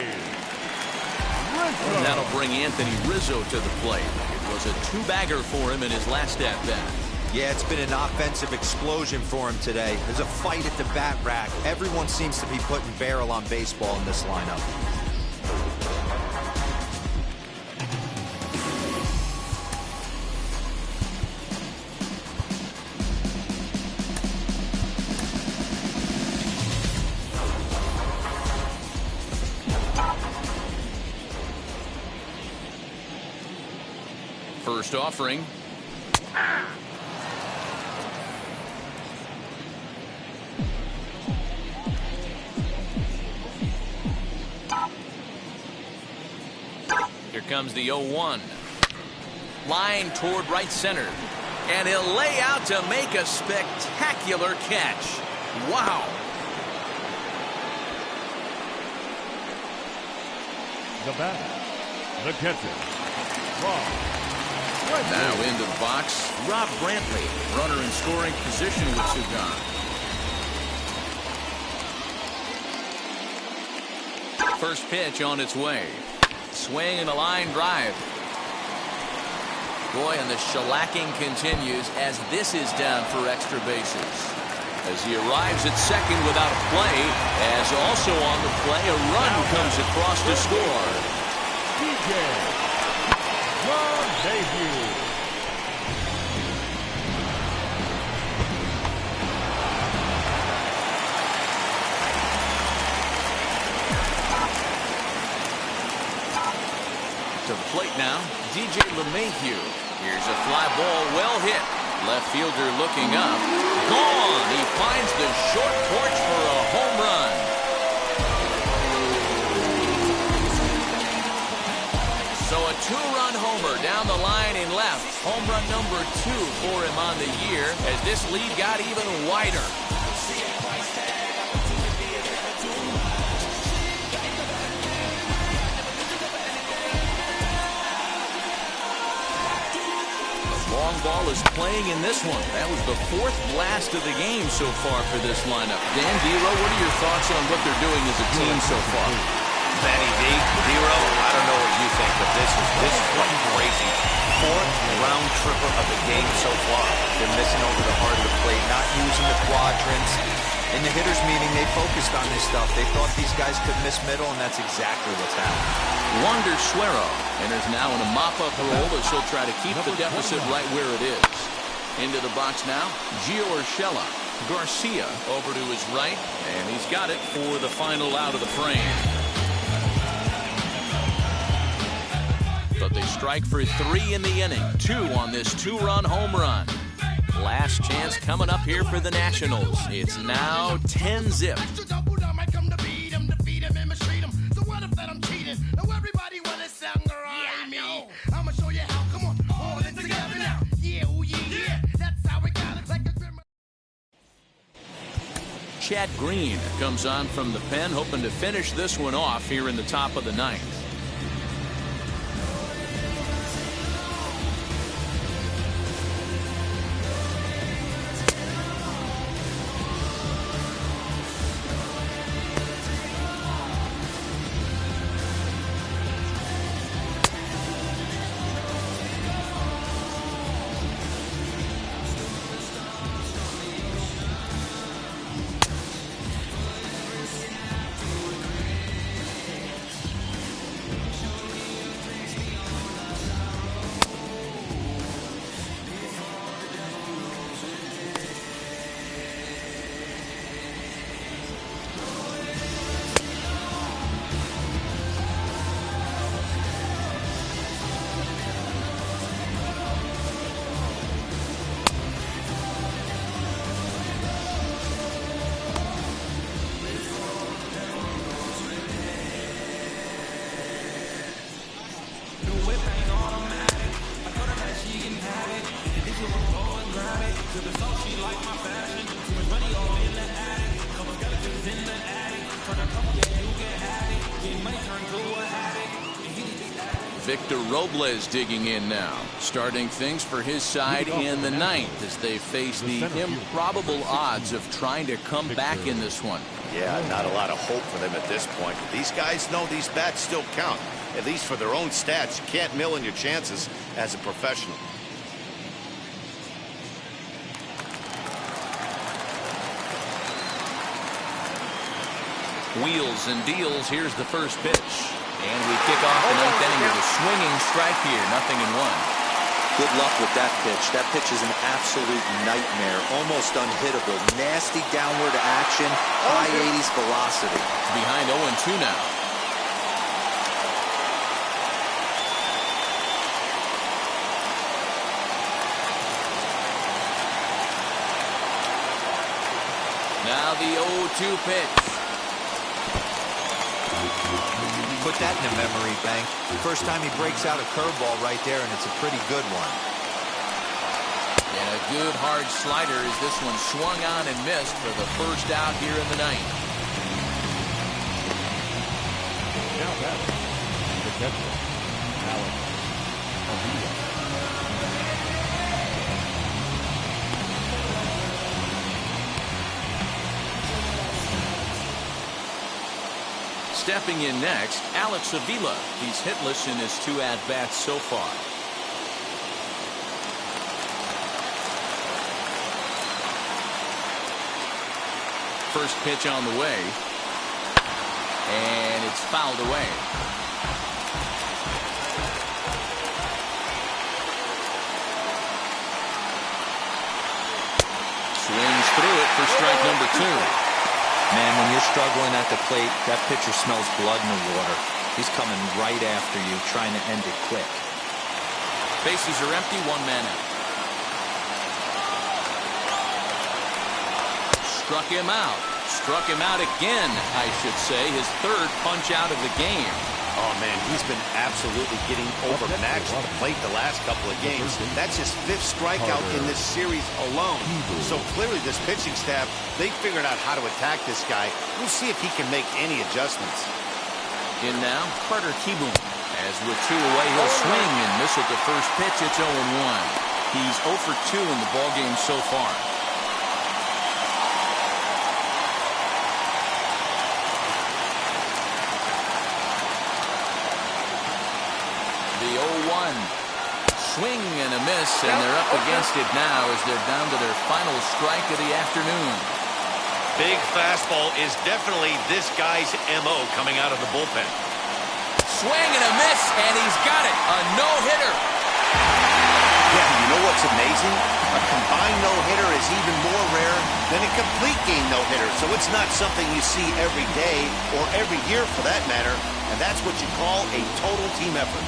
Speaker 5: Rizzo.
Speaker 2: And that'll bring Anthony Rizzo to the plate. It was a 2-bagger for him in his last at-bat.
Speaker 3: Yeah, it's been an offensive explosion for him today. There's a fight at the bat rack. Everyone seems to be putting barrel on baseball in this lineup.
Speaker 2: First offering. Here comes the 0-1. Line toward right center. And he'll lay out to make a spectacular catch. Wow.
Speaker 5: The batter, the catcher, Rob.
Speaker 2: Now into the box, Rob Brantley, runner in scoring position with 2 gone. First pitch on its way. Swing and a line drive. Boy, and the shellacking continues as this is down for extra bases. As he arrives at second without a play, as also on the play, a run comes across to score.
Speaker 5: DJ. Debut.
Speaker 2: To the plate now, DJ LeMahieu. Here's a fly ball, well hit. Left fielder looking up. Gone! He finds the short porch for a home run. So a 2-run homer down the line in left. Home run number 2 for him on the year as this lead got even wider. The long ball is playing in this one. That was the 4th blast of the game so far for this lineup. Dan Dero, what are your thoughts on what they're doing as a team so far?
Speaker 1: Manny Dero, I don't know what you think, but this is fucking crazy. 4th round tripper of the game so far.
Speaker 3: They're missing over the heart of the plate, not using the quadrants. In the hitters meeting, they focused on this stuff. They thought these guys could miss middle, and that's exactly what's happening.
Speaker 2: Wander Suero enters now in a mop-up role as he'll try to keep the deficit right where it is. Into the box now, Gio Urshela. Garcia over to his right, and he's got it for the final out of the frame. But they strike for 3 in the inning, 2 on this 2-run home run. Last chance coming up here for the Nationals. It's now 10-zip. Chad Green comes on from the pen, hoping to finish this one off here in the top of the 9th. Victor Robles digging in now, starting things for his side in the 9th as they face the improbable odds of trying to come back in this one.
Speaker 1: Yeah, not a lot of hope for them at this point. These guys know these bats still count, at least for their own stats. You can't mill in your chances as a professional.
Speaker 2: Wheels and deals. Here's the first pitch. And we kick off the 9th inning with a swinging strike here. 0-1.
Speaker 3: Good luck with that pitch. That pitch is an absolute nightmare. Almost unhittable. Nasty downward action. High 80s velocity.
Speaker 2: Behind 0-2 now. Now the 0-2 pitch.
Speaker 3: Put that in the memory bank. First time he breaks out a curveball right there, and it's a pretty good one.
Speaker 2: And a good hard slider as this one swung on and missed for the first out here in the 9th.
Speaker 5: Now batting, the catcher, Alex Avila.
Speaker 2: Stepping in next, Alex Avila. He's hitless in his 2 at-bats so far. First pitch on the way. And it's fouled away. Swings through it for strike number 2.
Speaker 3: Man, when you're struggling at the plate, that pitcher smells blood in the water. He's coming right after you, trying to end it quick.
Speaker 2: Bases are empty, 1 man out. Struck him out. Struck him out again, I should say. His 3rd punch out of the game.
Speaker 1: Oh, man, he's been absolutely getting overmatched at the plate the last couple of games. That's his 5th strikeout in this series alone. So clearly this pitching staff, they figured out how to attack this guy. We'll see if he can make any adjustments.
Speaker 2: In now, Carter Kieboom. As with 2 away, he'll swing and miss at the first pitch. It's 0-1. He's 0 for 2 in the ballgame so far. The 0-1. Swing and a miss, and they're up against it now as they're down to their final strike of the afternoon.
Speaker 1: Big fastball is definitely this guy's MO coming out of the bullpen.
Speaker 2: Swing and a miss, and he's got it. A no-hitter.
Speaker 1: Yeah, you know what's what's amazing? A combined no-hitter is even more rare than a complete game no-hitter. So it's not something you see every day or every year for that matter. And that's what you call a total team effort.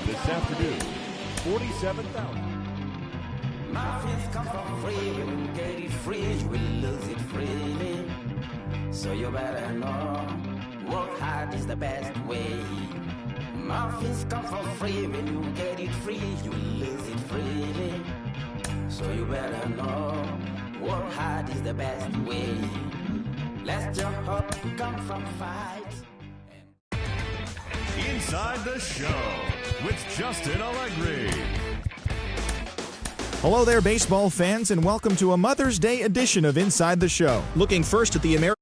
Speaker 5: This afternoon, 47,000.
Speaker 8: Muffins come for free, when you get it free, you will lose it freely. So you better know, work hard is the best way. Muffins come for free, when you get it free, you will lose it freely. So you better know, work hard is the best way. Let your hope come from fight.
Speaker 5: Inside the Show with Justin Allegri.
Speaker 9: Hello there, baseball fans, and welcome to a Mother's Day edition of Inside the Show. Looking first at the American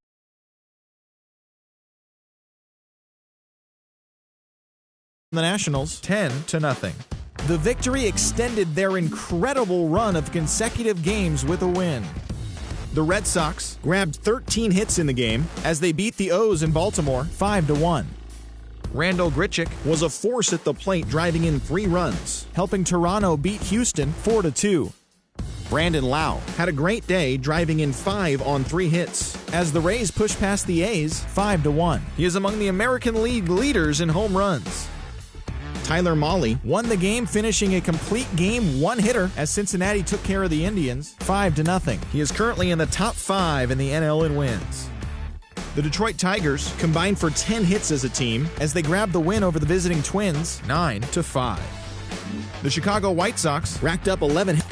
Speaker 9: Nationals, 10-0. The victory extended their incredible run of consecutive games with a win. The Red Sox grabbed 13 hits in the game as they beat the O's in Baltimore 5-1. Randall Grichuk was a force at the plate, driving in 3 runs, helping Toronto beat Houston 4-2. Brandon Lau had a great day, driving in 5 on 3 hits, as the Rays pushed past the A's 5-1. He is among the American League leaders in home runs. Tyler Mahle won the game, finishing a complete game one-hitter as Cincinnati took care of the Indians 5-0. He is currently in the top 5 in the NL in wins. The Detroit Tigers combined for 10 hits as a team as they grabbed the win over the visiting Twins 9-5. The Chicago White Sox racked up 11 hits.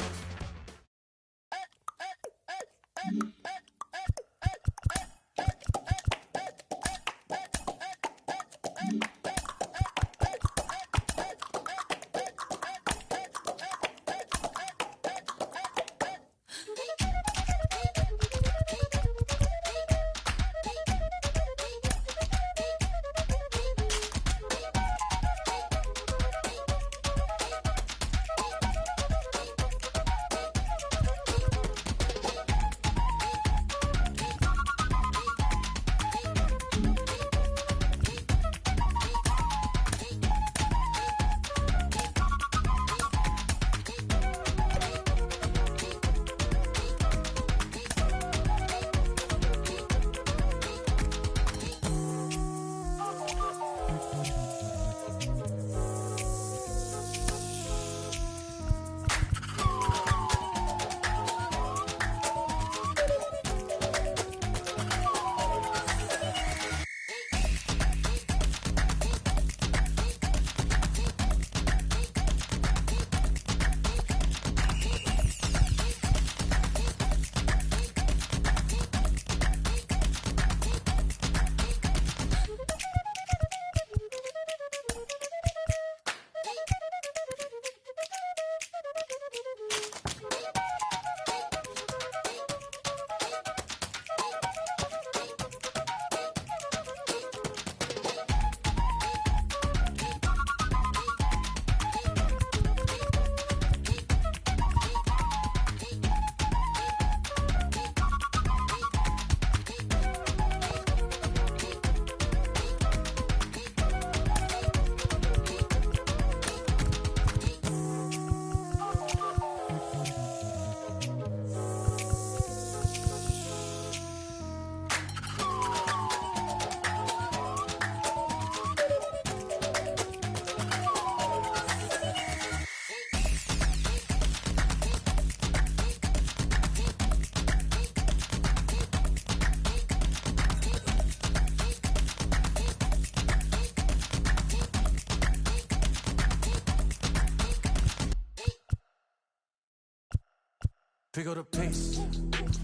Speaker 10: Figure the pace.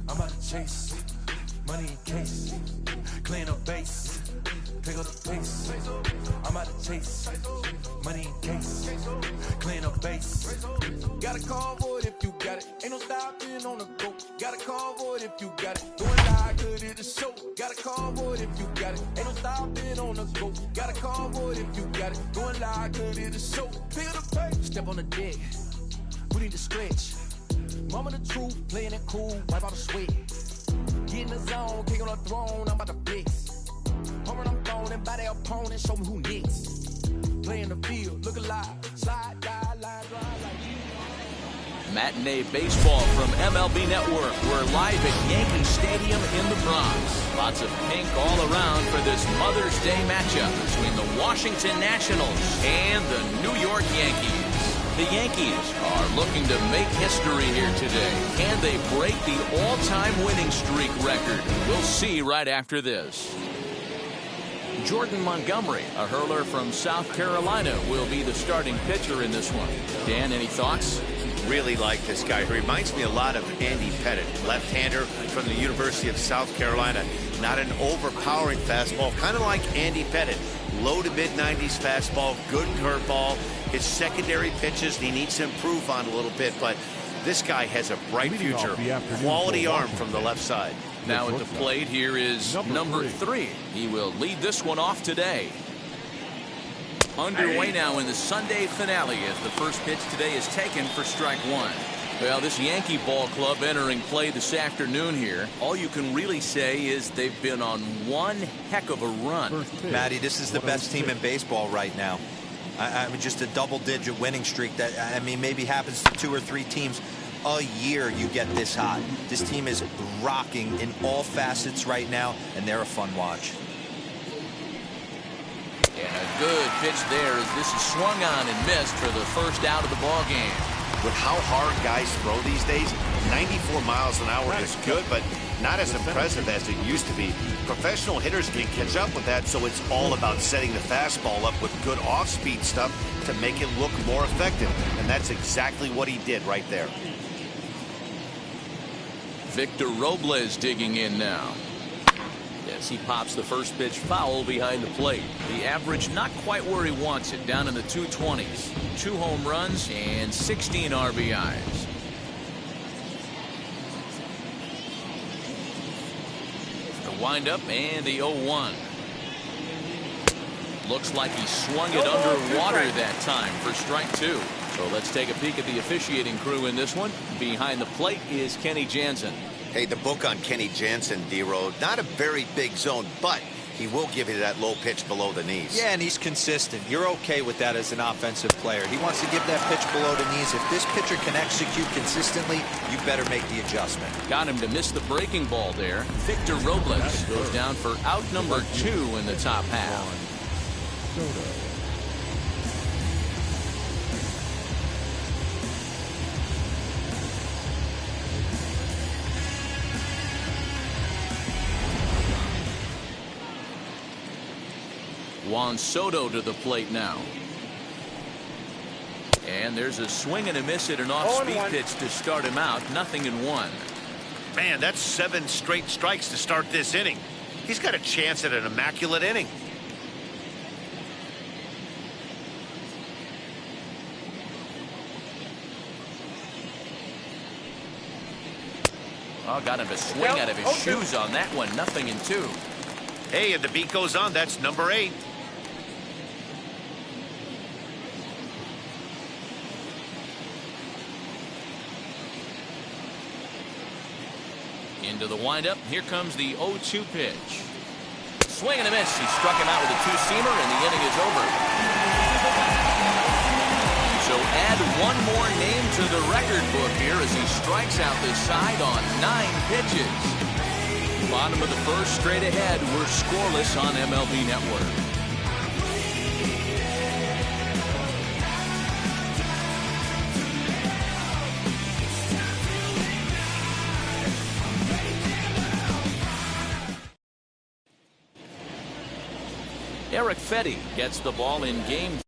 Speaker 10: I'm about to chase. Money in case. Clean up base. Pick up the pace. I'm out to chase. Money in case. Clean up base. Got a convoy if you got it. Ain't no stopping on the go. Got a convoy if you got it. Doing live good at the show. Got a convoy if you got it. Ain't no stopping on the go. Got a convoy if you got it. Doing live good at the show. Pick up the pace. Step on the deck. We need to stretch. Mama the truth, playing it cool. Wipe out the sweat. Get in the zone, king on the throne. I'm about to flex. Home I'm throwing and by their opponent, show me who next. Play in the field, look alive, slide, die, line, drive like you.
Speaker 2: Matinee baseball from MLB Network. We're live at Yankee Stadium in the Bronx. Lots of pink all around for this Mother's Day matchup between the Washington Nationals and the New York Yankees. The Yankees are looking to make history here today. Can they break the all-time winning streak record? We'll see right after this. Jordan Montgomery, a hurler from South Carolina, will be the starting pitcher in this one. Dan, any thoughts?
Speaker 1: Really like this guy. He reminds me a lot of Andy Pettit, left-hander from the University of South Carolina. Not an overpowering fastball, kind of like Andy Pettit. Low to mid-90s fastball, good curveball. His secondary pitches he needs to improve on a little bit, but this guy has a bright future. Quality arm from the left side.
Speaker 2: Now at the plate here is number 3. He will lead this one off today. Underway now in the Sunday finale as the first pitch today is taken for strike 1. Well, this Yankee ball club entering play this afternoon here, all you can really say is they've been on one heck of a run.
Speaker 3: Matty, this is the best team in baseball right now. I mean, just a double-digit winning streak that, I mean, maybe happens to 2 or 3 teams a year you get this hot. This team is rocking in all facets right now, and they're a fun watch.
Speaker 2: And a good pitch there as this is swung on and missed for the first out of the ball game.
Speaker 1: With how hard guys throw these days, 94 miles an hour is good, but not as impressive as it used to be. Professional hitters can catch up with that, so it's all about setting the fastball up with good off-speed stuff to make it look more effective. And that's exactly what he did right there.
Speaker 2: Victor Robles digging in now. Yes, he pops the first pitch foul behind the plate. The average not quite where he wants it, down in the 220s. 2 home runs and 16 RBIs. The windup and the 0-1. Looks like he swung it underwater that time for strike 2. So let's take a peek at the officiating crew in this one. Behind the plate is Kenny Jansen.
Speaker 1: Hey, the book on Kenny Jansen, D-Road, not a very big zone, but he will give you that low pitch below the knees.
Speaker 3: Yeah, and he's consistent. You're okay with that as an offensive player. He wants to give that pitch below the knees. If this pitcher can execute consistently, you better make the adjustment.
Speaker 2: Got him to miss the breaking ball there. Victor Robles goes down for out number 2 in the top half. Juan Soto to the plate now. And there's a swing and a miss at an off-speed pitch to start him out. 0-1.
Speaker 1: Man, that's 7 straight strikes to start this inning. He's got a chance at an immaculate inning.
Speaker 2: Oh, got him to swing out of his shoes on that one. 0-2.
Speaker 1: Hey, and the beat goes on. That's number 8.
Speaker 2: Into the windup. Here comes the 0-2 pitch. Swing and a miss. He struck him out with a 2-seamer, and the inning is over. So add one more name to the record book here as he strikes out this side on 9 pitches. Bottom of the first, straight ahead. We're scoreless on MLB Network. Eric Fetty gets the ball in game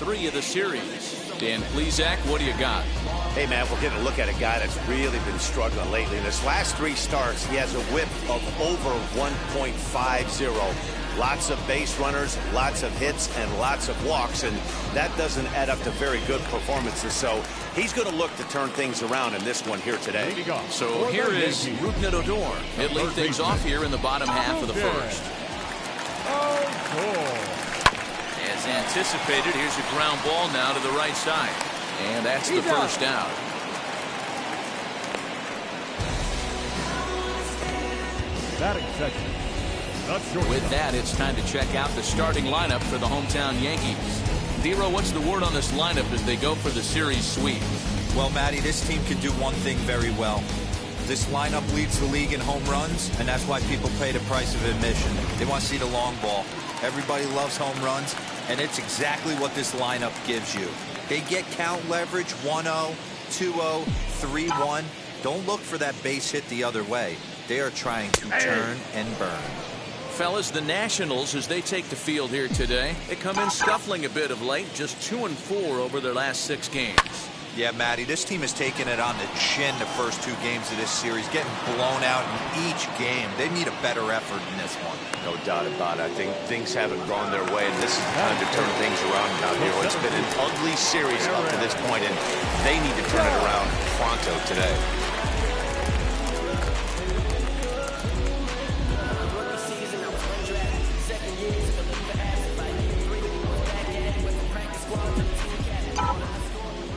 Speaker 2: 3 of the series. Dan Plesac, what do you got?
Speaker 1: Hey, man, we're getting a look at a guy that's really been struggling lately. In his last 3 starts, he has a whip of over 1.50. Lots of base runners, lots of hits, and lots of walks, and that doesn't add up to very good performances. So he's going to look to turn things around in this one here today.
Speaker 2: So here is Rougned Odor. He'll lead things off here in the bottom half of the first. As anticipated, here's a ground ball now to the right side. And that's the first out.
Speaker 5: Batting section.
Speaker 2: With that, it's time to check out the starting lineup for the hometown Yankees. Dero, what's the word on this lineup as they go for the series sweep?
Speaker 3: Well, Matty, this team can do one thing very well. This lineup leads the league in home runs, and that's why people pay the price of admission. They want to see the long ball. Everybody loves home runs, and it's exactly what this lineup gives you. They get count leverage 1-0, 2-0, 3-1. Don't look for that base hit the other way. They are trying to turn and burn.
Speaker 2: Fellas, the Nationals, as they take the field here today, they come in scuffling a bit of late, just 2-4 over their last 6 games.
Speaker 3: Yeah, Matty, this team has taken it on the chin the first 2 games of this series, getting blown out in each game. They need a better effort in this one.
Speaker 1: No doubt about it. I think things haven't gone their way, and this is the time to turn things around down here. It's been an ugly series up to this point, and they need to turn it around pronto today.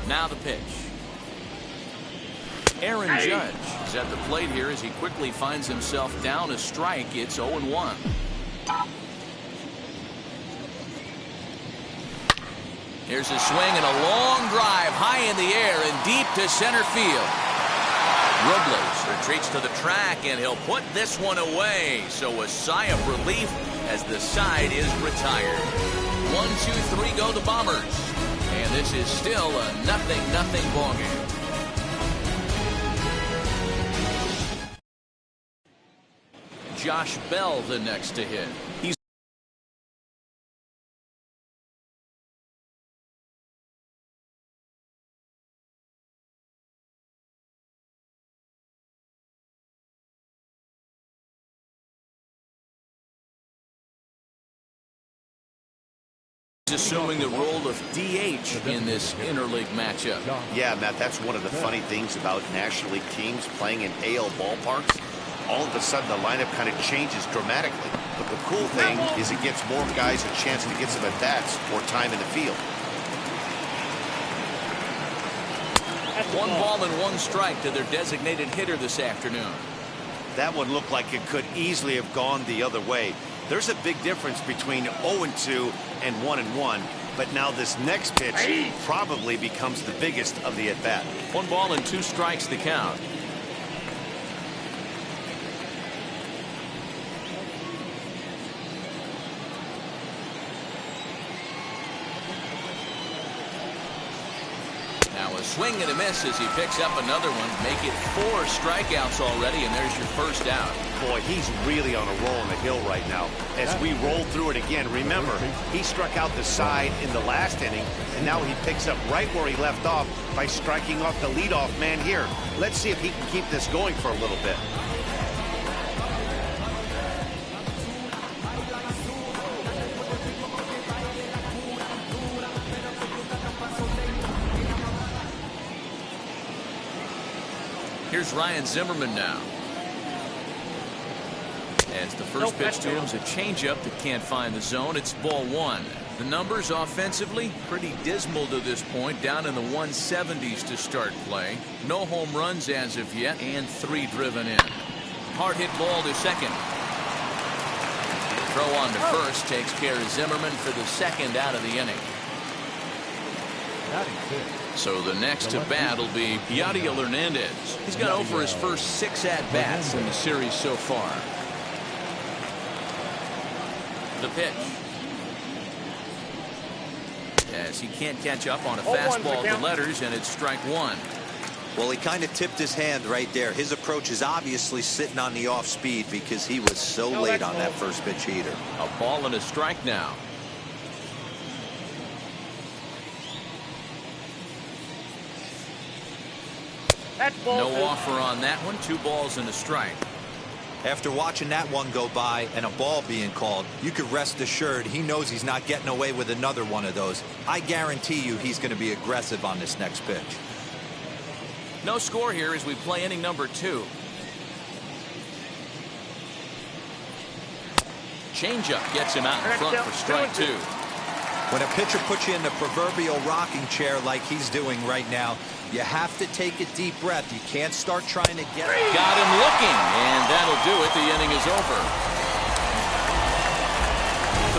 Speaker 2: Now the pitch. Aaron Judge is at the plate here as he quickly finds himself down a strike. It's 0-1. Here's a swing and a long drive high in the air and deep to center field. Robles retreats to the track, and he'll put this one away. So a sigh of relief as the side is retired. 1, 2, 3 go the Bombers. And this is still a 0-0 ball game. Josh Bell the next to hit. He's assuming the role of DH in this interleague matchup.
Speaker 1: Yeah, Matt, that's one of the funny things about National League teams playing in AL ballparks. All of a sudden, the lineup kind of changes dramatically. But the cool thing is it gives more guys a chance to get some at-bats or time in the field.
Speaker 2: 1 ball and 1 strike to their designated hitter this afternoon.
Speaker 1: That one looked like it could easily have gone the other way. There's a big difference between 0-2 and 1-1, but now this next pitch probably becomes the biggest of the at-bat.
Speaker 2: 1 ball and 2 strikes the count. Now a swing and a miss as he picks up another one. Make it 4 strikeouts already, and there's your first out.
Speaker 1: Boy, he's really on a roll on the hill right now. As we roll through it again, remember, he struck out the side in the last inning, and now he picks up right where he left off by striking off the leadoff man here. Let's see if he can keep this going for a little bit.
Speaker 2: Here's Ryan Zimmerman now. As the first pitch to him is a changeup that can't find the zone. It's ball 1. The numbers offensively pretty dismal to this point, down in the 170s to start play. No home runs as of yet, and 3 driven in. Hard hit ball to second. Throw on to first takes care of Zimmerman for the 2nd out of the inning. So the next to bat will be Yadiel Hernandez. He's got over his first 6 at-bats in the series so far. The pitch. As he can't catch up on a fastball to letters, and it's strike 1.
Speaker 3: Well, he kind of tipped his hand right there. His approach is obviously sitting on the off speed because he was so late on that first pitch heater.
Speaker 2: A ball and a strike now.
Speaker 4: That's ball
Speaker 2: No
Speaker 4: 2.
Speaker 2: offer on that one. 2 balls and a strike.
Speaker 3: After watching that one go by and a ball being called, you could rest assured he knows he's not getting away with another one of those. I guarantee you he's going to be aggressive on this next pitch.
Speaker 2: No score here as we play inning number 2. Changeup gets him out in front for strike 2.
Speaker 3: When a pitcher puts you in the proverbial rocking chair like he's doing right now, you have to take a deep breath. You can't start trying to get it.
Speaker 2: Got him looking, and that'll do it. The inning is over.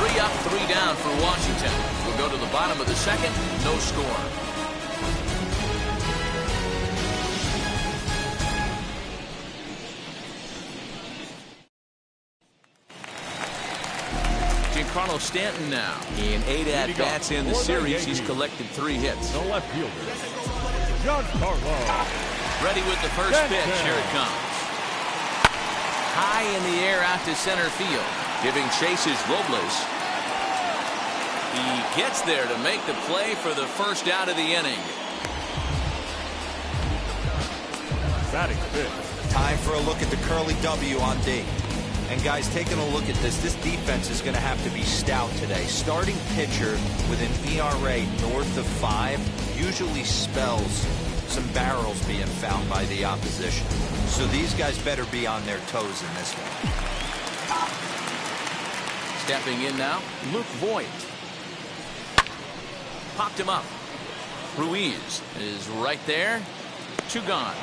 Speaker 2: 3 up, 3 down for Washington. We'll go to the bottom of the second. No score. Giancarlo Stanton now. In 8 at-bats in the series, he's collected 3 hits.
Speaker 5: The left fielder, Giancarlo.
Speaker 2: Ready with the first pitch. Here it comes. High in the air out to center field. Giving chase is Robles. He gets there to make the play for the first out of the inning.
Speaker 5: Batting fifth.
Speaker 3: Time for a look at the curly W on D. And guys, taking a look at this defense is going to have to be stout today. Starting pitcher with an ERA north of 5 usually spells some barrels being found by the opposition. So these guys better be on their toes in this one.
Speaker 2: Stepping in now, Luke Voigt. Popped him up. Ruiz is right there. 2 gone.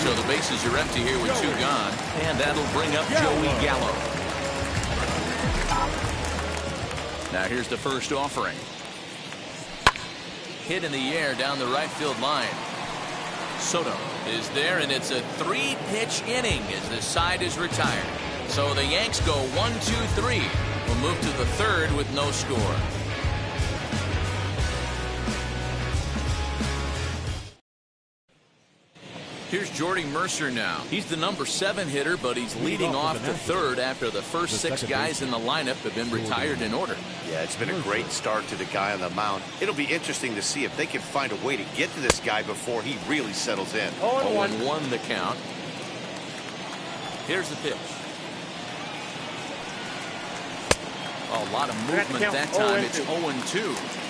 Speaker 2: So the bases are empty here with 2 gone, and that'll bring up Joey Gallo. Now here's the first offering. Hit in the air down the right field line. Soto is there, and it's a 3-pitch inning as the side is retired. So the Yanks go 1, 2, 3. We'll move to the third with no score. Here's Jordy Mercer now. He's the number 7 hitter, but he's leading off the third after the first 6 guys in the lineup have been retired in order.
Speaker 1: Yeah, it's been a great start to the guy on the mound. It'll be interesting to see if they can find a way to get to this guy before he really settles in.
Speaker 2: 0-1 the count. Here's the pitch. A lot of movement that time. It's 0-2.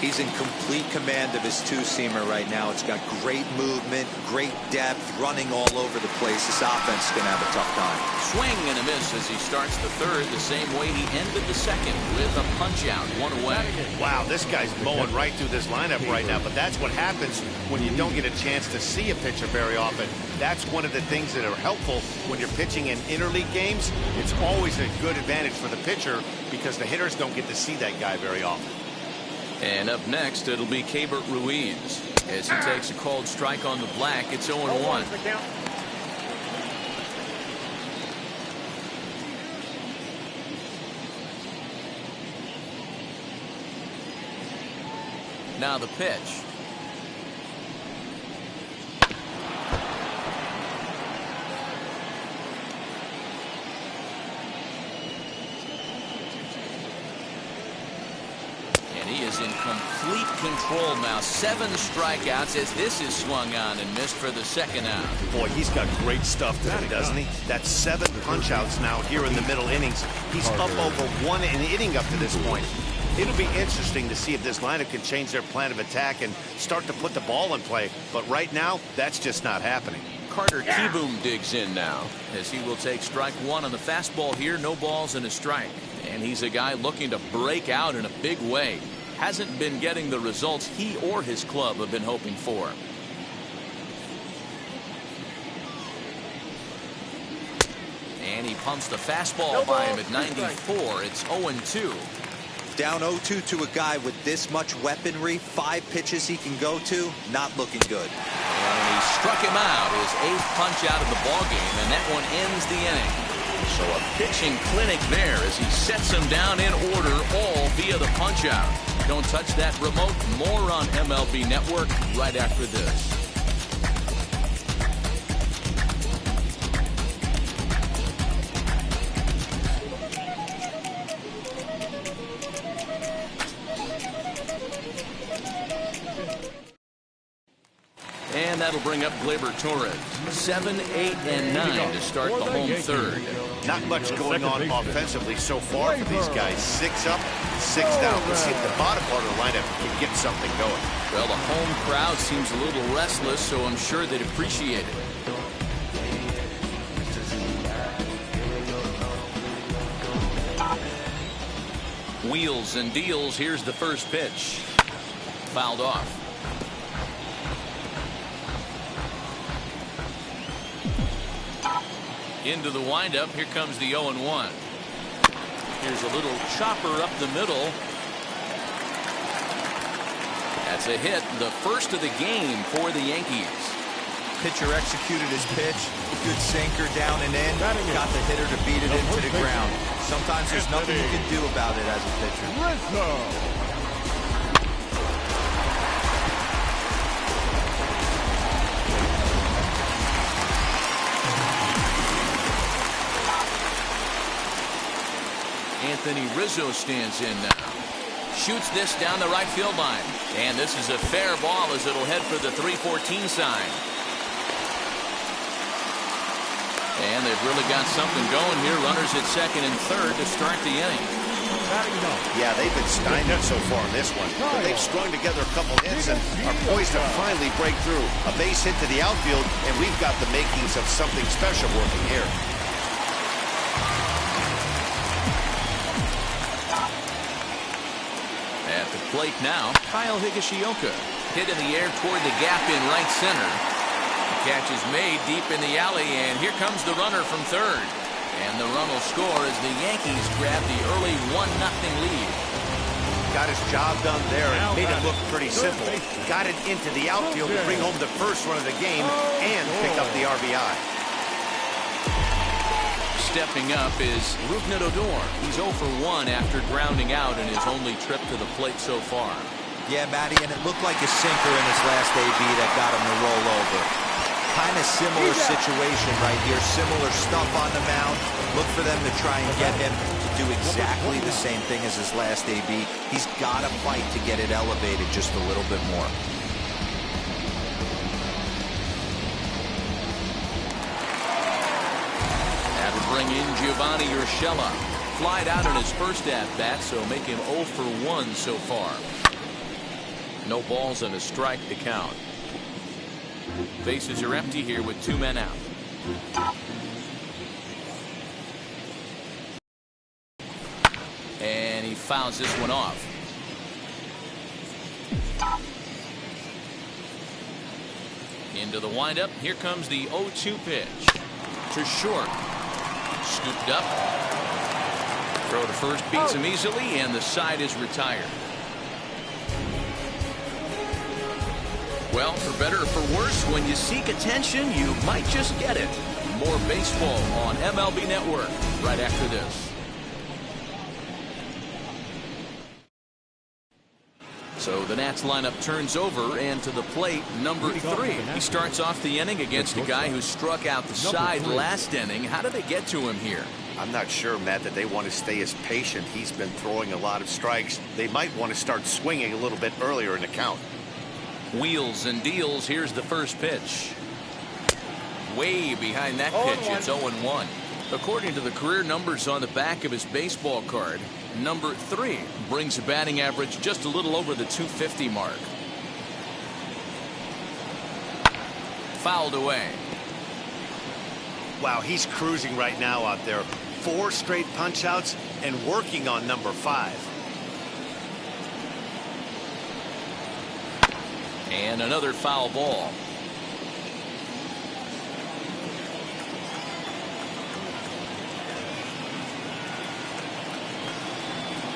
Speaker 3: He's in complete command of his 2-seamer right now. It's got great movement, great depth, running all over the place. This offense is going to have a tough time.
Speaker 2: Swing and a miss as he starts the third the same way he ended the second with a punch-out, 1 away.
Speaker 1: Wow, this guy's mowing right through this lineup right now, but that's what happens when you don't get a chance to see a pitcher very often. That's one of the things that are helpful when you're pitching in interleague games. It's always a good advantage for the pitcher because the hitters don't get to see that guy very often.
Speaker 2: And up next, it'll be Keibert Ruiz. As he takes a called strike on the black, it's 0-1. Now the pitch. He is in complete control now. 7 strikeouts as this is swung on and missed for the second out.
Speaker 1: Boy, he's got great stuff today, doesn't he? That's 7 punch-outs now here in the middle innings. He's up over 1 inning up to this point. It'll be interesting to see if this lineup can change their plan of attack and start to put the ball in play. But right now, that's just not happening.
Speaker 2: Carter Kieboom digs in now as he will take strike 1 on the fastball here. No balls and a strike. And he's a guy looking to break out in a big way. Hasn't been getting the results he or his club have been hoping for. And he pumps the fastball by him at 94. It's 0-2.
Speaker 3: Down 0-2 to a guy with this much weaponry, 5 pitches he can go to, not looking good.
Speaker 2: And he struck him out, his 8th punch out of the ballgame, and that one ends the inning. So a pitching clinic there as he sets him down in order, all via the punch out. Don't touch that remote. More on MLB Network right after this. And that'll bring up Gleyber Torres. 7, 8, and 9 to start the home third.
Speaker 1: Not much going on offensively so far for these guys. 6 up, 6 down. Let's see if the bottom part of the lineup can get something going.
Speaker 2: Well, the home crowd seems a little restless, so I'm sure they'd appreciate it. Wheels and deals. Here's the first pitch. Fouled off. Into the windup. Here comes the 0-1. Here's a little chopper up the middle. That's a hit, the first of the game for the Yankees.
Speaker 3: Pitcher executed his pitch. Good sinker down and in. Got the hitter to beat it into the ground. Sometimes there's nothing you can do about it as a pitcher.
Speaker 2: Anthony Rizzo stands in now. Shoots this down the right field line. And this is a fair ball as it'll head for the 3-14 sign. And they've really got something going here. Runners at second and third to start the inning.
Speaker 1: Yeah, they've been stymied so far in this one. But they've strung together a couple hits and are poised to finally break through. A base hit to the outfield, and we've got the makings of something special working here.
Speaker 2: At the plate now, Kyle Higashioka. Hit in the air toward the gap in right center. The catch is made deep in the alley, and here comes the runner from third. And the run will score as the Yankees grab the early 1-0 lead.
Speaker 1: Got his job done there and made it look pretty simple. Got it into the outfield to bring home the first run of the game and pick up the RBI.
Speaker 2: Stepping up is Rougned Odor. He's 0 for 1 after grounding out in his only trip to the plate so far.
Speaker 3: Yeah, Matty, and it looked like a sinker in his last AB that got him to roll over. Kind of similar situation right here. Similar stuff on the mound. Look for them to try and get him to do exactly the same thing as his last AB. He's got to fight to get it elevated just a little bit more.
Speaker 2: That'll bring in Giovanni Urshela. Flied out in his first at-bat, so make him 0 for 1 so far. No balls and a strike to count. Bases are empty here with 2 men out. And he fouls this one off. Into the windup. Here comes the 0-2 pitch. To short. Scooped up. Throw to first beats him easily, and the side is retired. Well, for better or for worse, when you seek attention, you might just get it. More baseball on MLB Network right after this. So the Nats lineup turns over, and to the plate, number 3. He starts off the inning against a guy who struck out the side last inning. How do they get to him here?
Speaker 1: I'm not sure, Matt, that they want to stay as patient. He's been throwing a lot of strikes. They might want to start swinging a little bit earlier in the count.
Speaker 2: Wheels and deals. Here's the first pitch. Way behind that pitch. It's 0-1. According to the career numbers on the back of his baseball card, number 3 brings a batting average just a little over the 250 mark. Fouled away.
Speaker 1: Wow, he's cruising right now out there. 4 straight punch outs and working on number 5.
Speaker 2: And another foul ball.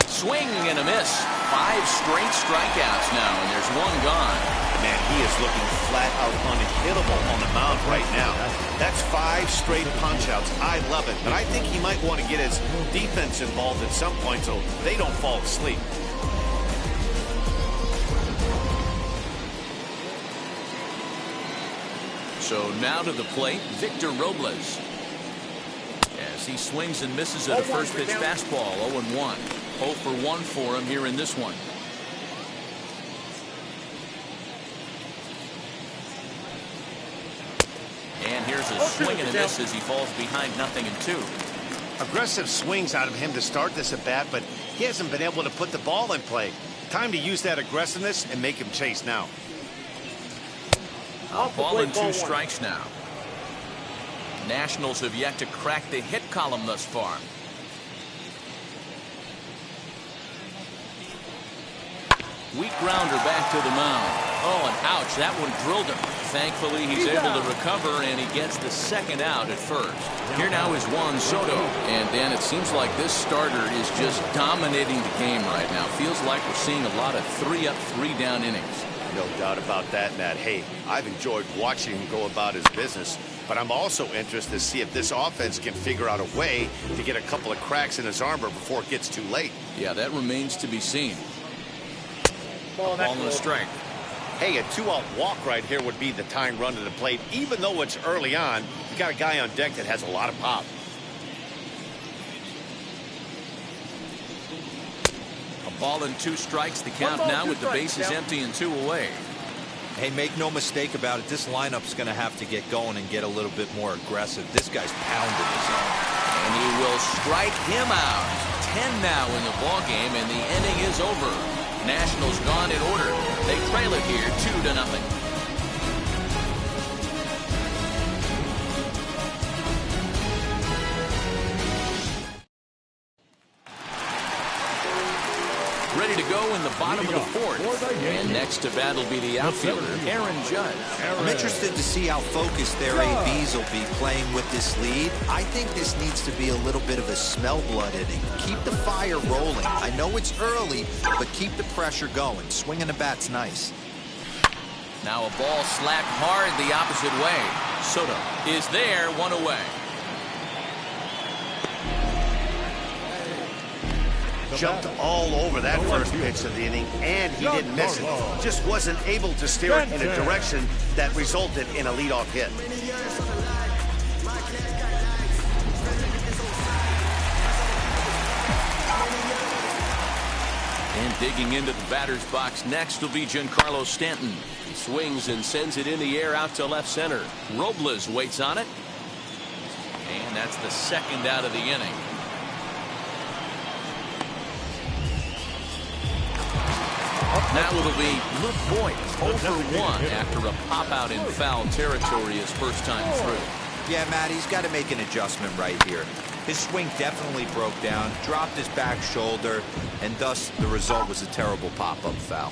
Speaker 2: Swing and a miss. 5 straight strikeouts now, and there's 1 gone.
Speaker 1: Man, he is looking flat out unhittable on the mound right now. That's 5 straight punch-outs. I love it, but I think he might want to get his defense involved at some point so they don't fall asleep.
Speaker 2: So now to the plate, Victor Robles. As he swings and misses at a first pitch fastball, 0-1. 0 for 1 for him here in this one. here's a swing and a miss as he falls behind 0-2.
Speaker 1: Aggressive swings out of him to start this at bat, but he hasn't been able to put the ball in play. Time to use that aggressiveness and make him chase now.
Speaker 2: Ball and 2 strikes now. Nationals have yet to crack the hit column thus far. Weak grounder back to the mound. Oh, and ouch, that one drilled him. Thankfully, he's able to recover, and he gets the second out at first. Here now is Juan Soto. And, Dan, it seems like this starter is just dominating the game right now. Feels like we're seeing a lot of 3-up, 3-down innings.
Speaker 1: No doubt about that, Matt. Hey, I've enjoyed watching him go about his business, but I'm also interested to see if this offense can figure out a way to get a couple of cracks in his armor before it gets too late.
Speaker 2: Yeah, that remains to be seen. Ball and a strike.
Speaker 1: Hey, a 2-out walk right here would be the tying run to the plate. Even though it's early on, you got a guy on deck that has a lot of pop.
Speaker 2: A ball and 2 strikes. The count now with the bases empty and 2 away.
Speaker 3: Hey, make no mistake about it. This lineup's going to have to get going and get a little bit more aggressive. This guy's pounding his arm.
Speaker 2: And he will strike him out. 10 now in the ball game, and the inning is over. Nationals gone in order. They trail it here 2-0. Ready to go in the bottom of the 4th. And next to bat will be the outfielder, Aaron Judge.
Speaker 3: I'm interested to see how focused their ABs will be playing with this lead. I think this needs to be a little bit of a smell blood inning. Keep the fire rolling. I know it's early, but keep the pressure going. Swinging the bat's nice.
Speaker 2: Now a ball slapped hard the opposite way. Soto is there, 1 away.
Speaker 1: Jumped all over that first pitch of the inning, and he didn't miss it. Just wasn't able to steer it in a direction that resulted in a leadoff hit.
Speaker 2: And digging into the batter's box next will be Giancarlo Stanton. He swings and sends it in the air out to left center. Robles waits on it. And that's the second out of the inning. Now it'll be Luke Voigt 0 for 1 after a pop-out in foul territory his first time through.
Speaker 3: Yeah, Matt, he's got to make an adjustment right here. His swing definitely broke down, dropped his back shoulder, and thus the result was a terrible pop-up foul.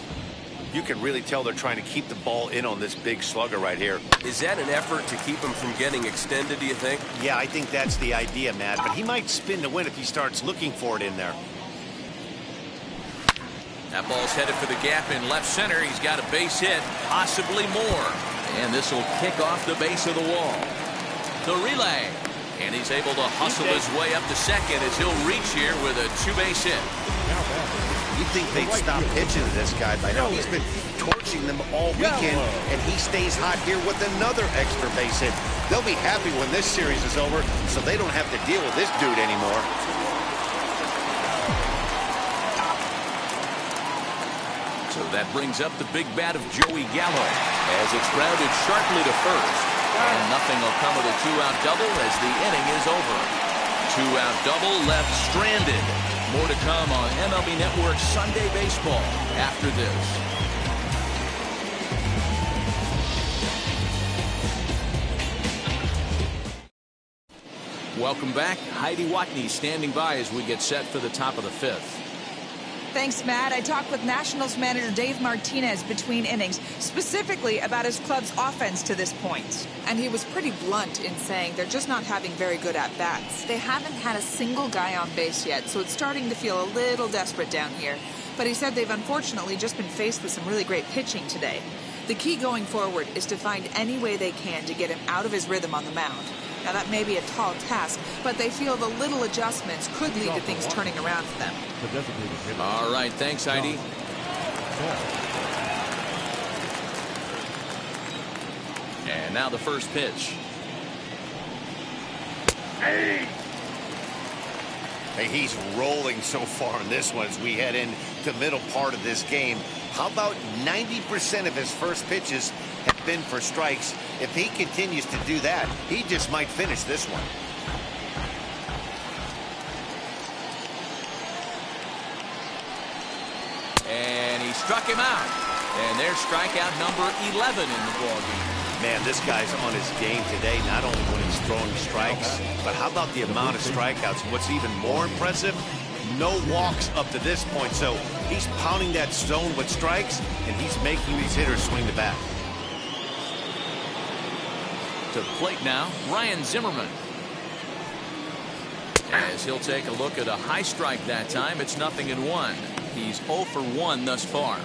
Speaker 1: You can really tell they're trying to keep the ball in on this big slugger right here.
Speaker 11: Is that an effort to keep him from getting extended, do you think?
Speaker 1: Yeah, I think that's the idea, Matt, but he might spin to win if he starts looking for it in there.
Speaker 2: That ball's headed for the gap in left center. He's got a base hit, possibly more. And this will kick off the base of the wall. The relay. And he's able to hustle his way up to second as he'll reach here with a 2-base hit.
Speaker 1: You'd think they'd stop pitching to this guy by now. He's been torching them all weekend, and he stays hot here with another extra base hit. They'll be happy when this series is over, so they don't have to deal with this dude anymore.
Speaker 2: So that brings up the big bat of Joey Gallo as it's grounded sharply to first. And nothing will come of a 2-out double as the inning is over. 2-out double left stranded. More to come on MLB Network's Sunday Baseball after this. Welcome back. Heidi Watney standing by as we get set for the top of the 5th.
Speaker 6: Thanks, Matt. I talked with Nationals manager Dave Martinez between innings, specifically about his club's offense to this point. And he was pretty blunt in saying they're just not having very good at-bats. They haven't had a single guy on base yet, so it's starting to feel a little desperate down here. But he said they've unfortunately just been faced with some really great pitching today. The key going forward is to find any way they can to get him out of his rhythm on the mound. Now, that may be a tall task, but they feel the little adjustments could lead to things turning around for them.
Speaker 2: All right, thanks, Heidi. And now the first pitch.
Speaker 1: Hey, he's rolling so far in this one as we head into the middle part of this game. How about 90% of his first pitches have been for strikes? If he continues to do that, he just might finish this one.
Speaker 2: And he struck him out. And there's strikeout number 11 in the ballgame.
Speaker 1: Man, this guy's on his game today, not only when he's throwing strikes, but how about the amount of strikeouts? And what's even more impressive, no walks up to this point. So he's pounding that zone with strikes, and he's making these hitters swing the bat.
Speaker 2: To the plate now, Ryan Zimmerman. As he'll take a look at a high strike that time, it's 0-1. He's 0 for 1 thus far.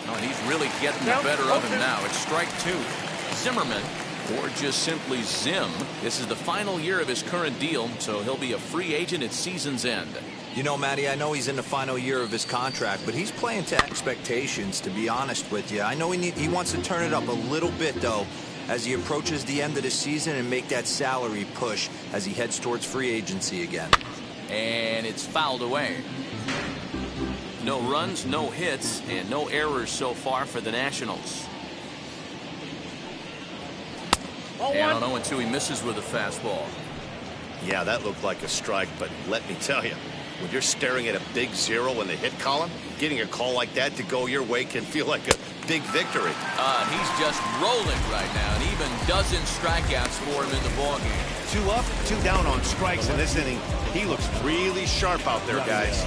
Speaker 2: Oh, and he's really getting the better of him now. It's strike 2. Zimmerman, or just simply Zim, this is the final year of his current deal, so he'll be a free agent at season's end.
Speaker 3: You know, Matty, I know he's in the final year of his contract, but he's playing to expectations, to be honest with you. I know he wants to turn it up a little bit, though, as he approaches the end of the season and make that salary push as he heads towards free agency again.
Speaker 2: And it's fouled away. No runs, no hits, and no errors so far for the Nationals. And on 0-2, he misses with a fastball.
Speaker 1: Yeah, that looked like a strike, but let me tell you, when you're staring at a big 0 in the hit column, getting a call like that to go your way can feel like a big victory.
Speaker 2: He's just rolling right now, and even dozen strikeouts for him in the ballgame.
Speaker 1: 2 up, 2 down on strikes in this inning. He looks really sharp out there, guys.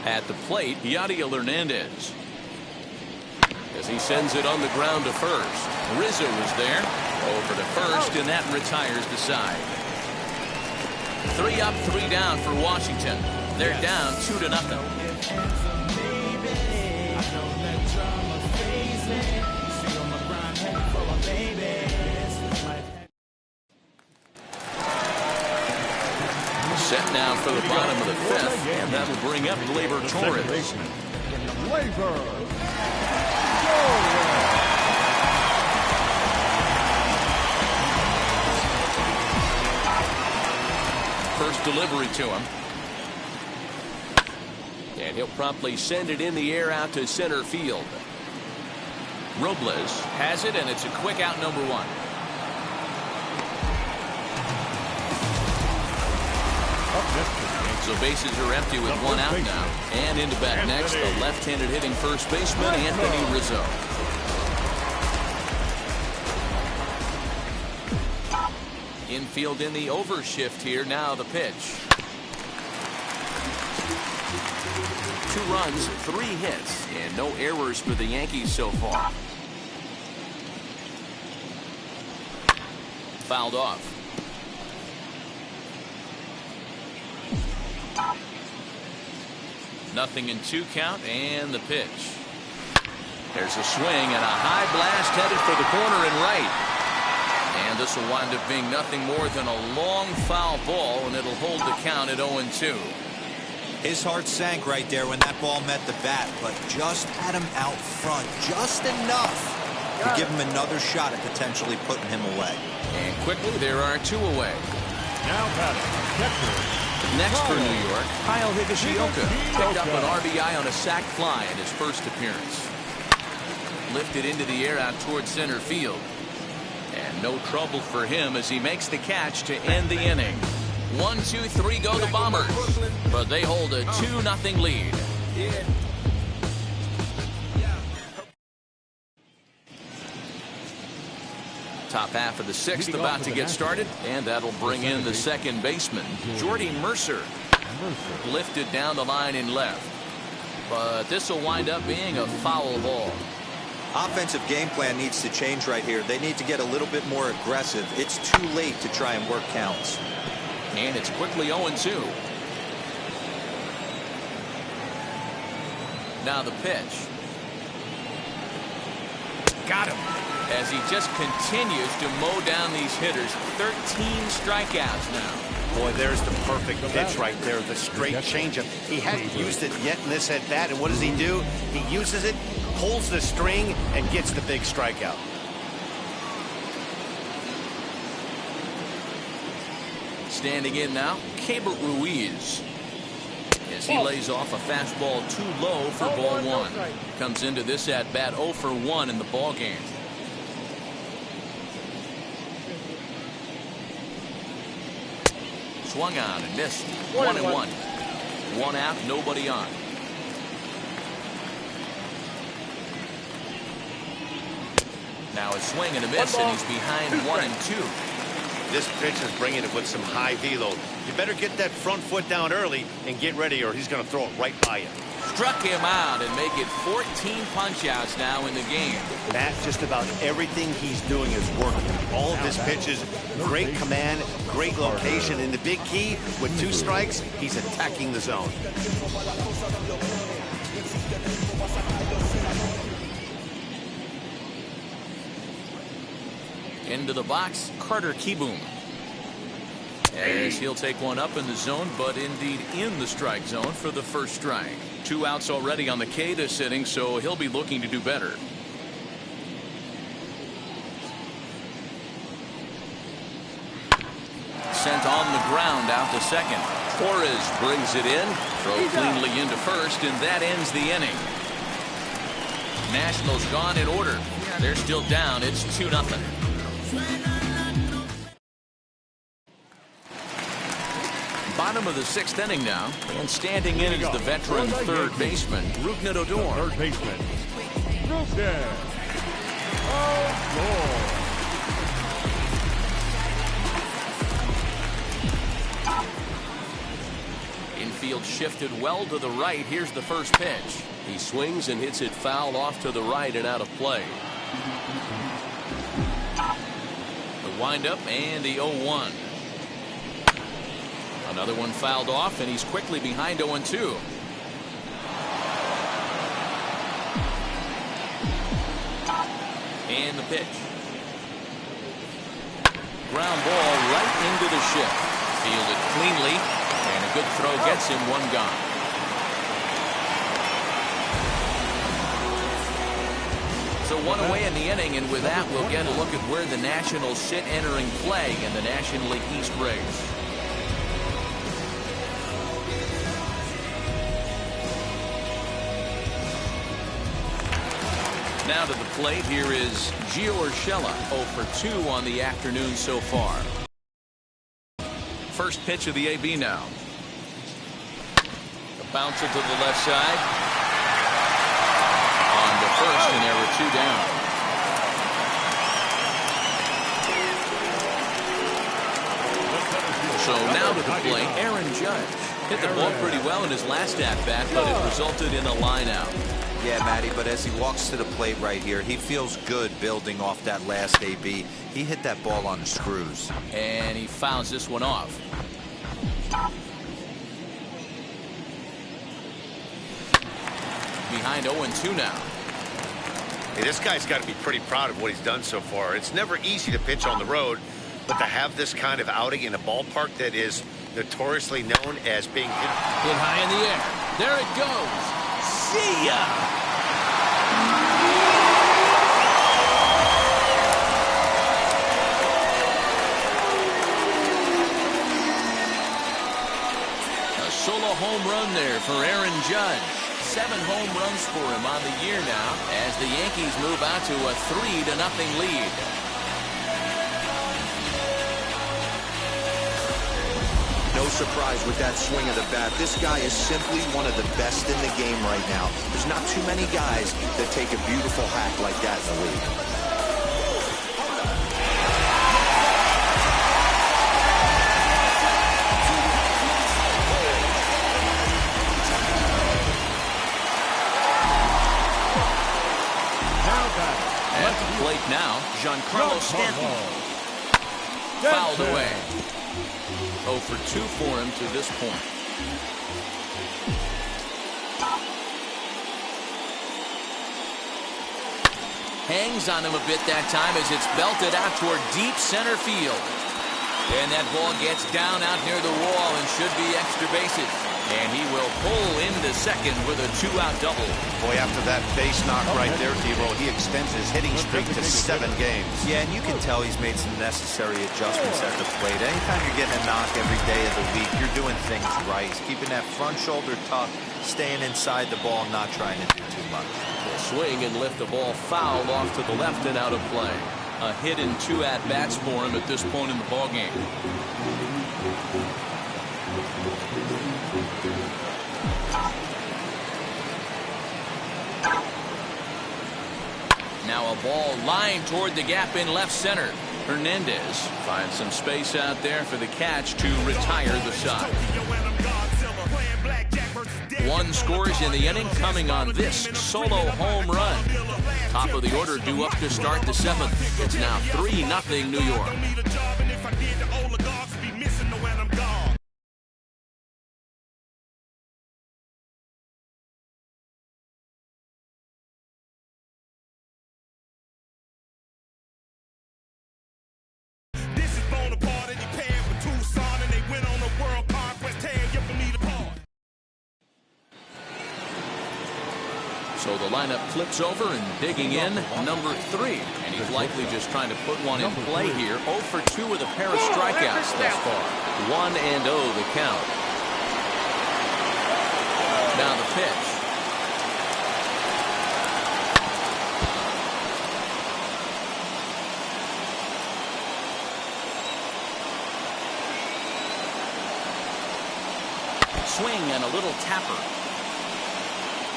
Speaker 2: At the plate, Yadiel Hernandez. As he sends it on the ground to first. Rizzo is there. Over to first, and that retires the side. 3 up, 3 down for Washington. They're down 2-0. Set now for the bottom of the 5th, and that'll bring up Gleyber Torres. First delivery to him. And he'll promptly send it in the air out to center field. Robles has it, and it's a quick out, number 1. So bases are empty with 1 out now. And into bat next, the left-handed hitting first baseman, Anthony Rizzo. Infield in the overshift here. Now the pitch. 2 runs, 3 hits, and no errors for the Yankees so far. Fouled off. Nothing in 2 count, and the pitch. There's a swing and a high blast headed for the corner and right. And this will wind up being nothing more than a long foul ball, and it'll hold the count at 0-2.
Speaker 3: His heart sank right there when that ball met the bat, but just had him out front, just enough to give him another shot at potentially putting him away.
Speaker 2: And quickly, there are 2 away.
Speaker 5: Now batting,
Speaker 2: next for New York, Kyle Higashioka picked up an RBI on a sac fly in his first appearance. Lifted into the air out towards center field. And no trouble for him as he makes the catch to end the inning. 1, 2, 3 go the Bombers, but they hold a 2-0 lead. Top half of the 6th about to get started, and that'll bring in the second baseman, Jordy Mercer. Lifted down the line in left, but this will wind up being a foul ball.
Speaker 3: Offensive game plan needs to change right here. They need to get a little bit more aggressive. It's too late to try and work counts.
Speaker 2: And it's quickly 0-2. Now the pitch. Got him. As he just continues to mow down these hitters. 13 strikeouts now.
Speaker 1: Boy, there's the perfect pitch right there, the straight changeup. He hadn't used it yet in this at-bat, and what does he do? He uses it, pulls the string, and gets the big strikeout.
Speaker 2: Standing in now, Keibert Ruiz. As he lays off a fastball too low for ball one. Comes into this at-bat 0 for 1 in the ball game. Swung on and missed. 1-1. One out, nobody on. Now a swing and a miss, and he's behind 1-2.
Speaker 1: This pitch is bringing it with some high velo. You better get that front foot down early and get ready, or he's going to throw it right by you.
Speaker 2: Struck him out and make it 14 punch-outs now in the game.
Speaker 1: Matt, just about everything he's doing is working. All of his pitches, great command, great location, and the big key, with 2 strikes, he's attacking the zone.
Speaker 2: Into the box, Carter Kieboom. As he'll take one up in the zone, but indeed in the strike zone for the first strike. 2 outs already on the K this inning, so he'll be looking to do better. Sent on the ground out to second. Torres brings it in, throw cleanly into first, and that ends the inning. Nationals gone in order. They're still down. It's 2-0. Bottom of the 6th inning now, and standing in is the veteran third baseman, Rougned Odor.
Speaker 5: Third baseman, Rougned Odor.
Speaker 2: Infield shifted well to the right. Here's the first pitch.
Speaker 11: He swings and hits it foul off to the right and out of play.
Speaker 2: The windup and the 0-1. Another one fouled off, and he's quickly behind 0-2. And the pitch. Ground ball right into the shift. Fielded cleanly, and a good throw gets him 1 gone. So 1 away in the inning, and with that, we'll get a look at where the Nationals sit entering play in the National League East race. Now to the plate, here is Gio Urshela, 0 for 2 on the afternoon so far. First pitch of the AB now. A bouncer to the left side. On to first, and there were 2 down. So now to the plate, Aaron Judge. Hit the ball pretty well in his last at-bat, but it resulted in a line-out.
Speaker 3: Yeah, Matty, but as he walks to the plate right here, he feels good building off that last AB. He hit that ball on the screws.
Speaker 2: And he fouls this one off. Behind 0-2 now.
Speaker 1: Hey, this guy's got to be pretty proud of what he's done so far. It's never easy to pitch on the road, but to have this kind of outing in a ballpark that is notoriously known as being
Speaker 2: hit high in the air. There it goes. See ya! A solo home run there for Aaron Judge. 7 home runs for him on the year now as the Yankees move out to a 3-0 lead.
Speaker 3: No surprise with that swing of the bat. This guy is simply one of the best in the game right now. There's not too many guys that take a beautiful hack like that in the league.
Speaker 2: At the plate now, Giancarlo Stanton. Fouled away. 0 for 2 for him to this point. Hangs on him a bit that time as it's belted out toward deep center field. And that ball gets down out near the wall and should be extra bases. And he will pull into second with a 2-out double.
Speaker 1: Boy, after that base knock right there, D-Roll, he extends his hitting streak to 7 games.
Speaker 3: Yeah, and you can tell he's made some necessary adjustments at the plate. Anytime you're getting a knock every day of the week, you're doing things right. He's keeping that front shoulder tucked, staying inside the ball, not trying to do too much.
Speaker 2: Will swing and lift the ball foul off to the left and out of play. A hit and 2 at-bats for him at this point in the ballgame. Now a ball lined toward the gap in left center. Hernandez finds some space out there for the catch to retire the side. 1 scores in the inning, coming on this solo home run. Top of the order due up to start the 7th. It's now 3-0 New York. So the lineup flips over and digging in, number 3. And he's likely just trying to put one in play here. 0 for 2 with a pair of strikeouts thus far. 1-0 the count. Now the pitch. Swing and a little tapper.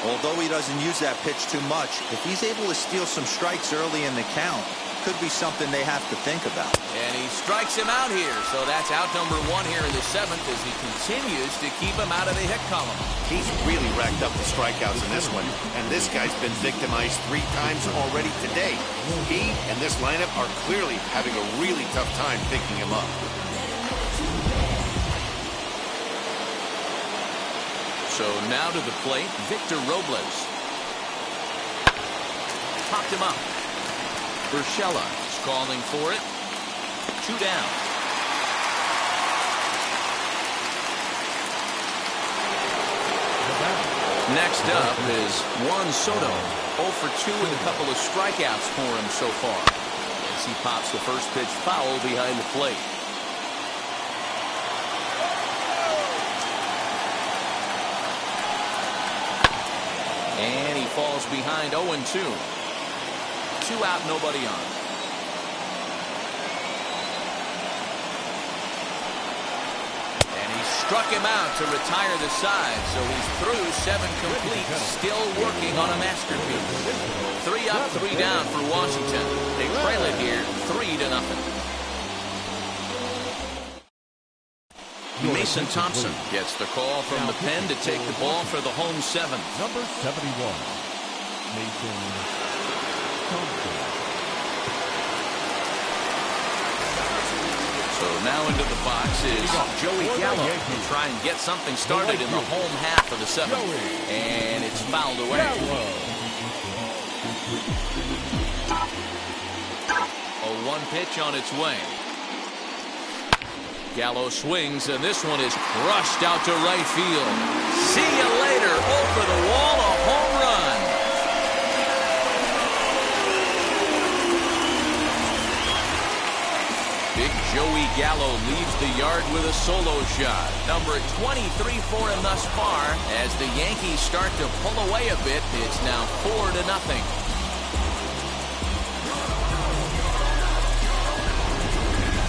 Speaker 3: Although he doesn't use that pitch too much, if he's able to steal some strikes early in the count, could be something they have to think about.
Speaker 2: And he strikes him out here, so that's out number 1 here in the 7th as he continues to keep him out of the hit column.
Speaker 1: He's really racked up the strikeouts in this one, and this guy's been victimized 3 times already today. He and this lineup are clearly having a really tough time picking him up.
Speaker 2: So now to the plate, Victor Robles. Popped him up. Urshela is calling for it. 2 down. Next up is Juan Soto. 0 for 2 with a couple of strikeouts for him so far. As he pops the first pitch foul behind the plate. And he falls behind 0-2. 2 out, nobody on. And he struck him out to retire the side, so he's through 7 complete, still working on a masterpiece. 3 up, 3 down for Washington. They trail it here 3-0. Mason Thompson gets the call from the pen to take the ball for the home 7th.
Speaker 5: Number 71, Mason Thompson.
Speaker 2: So now into the box is Joey Gallo to try and get something started in the home half of the 7th. And it's fouled away. A 1 pitch on its way. Gallo swings, and this one is crushed out to right field. See you later. Over the wall, a home run. Big Joey Gallo leaves the yard with a solo shot. Number 23 for him thus far. As the Yankees start to pull away a bit, it's now 4-0.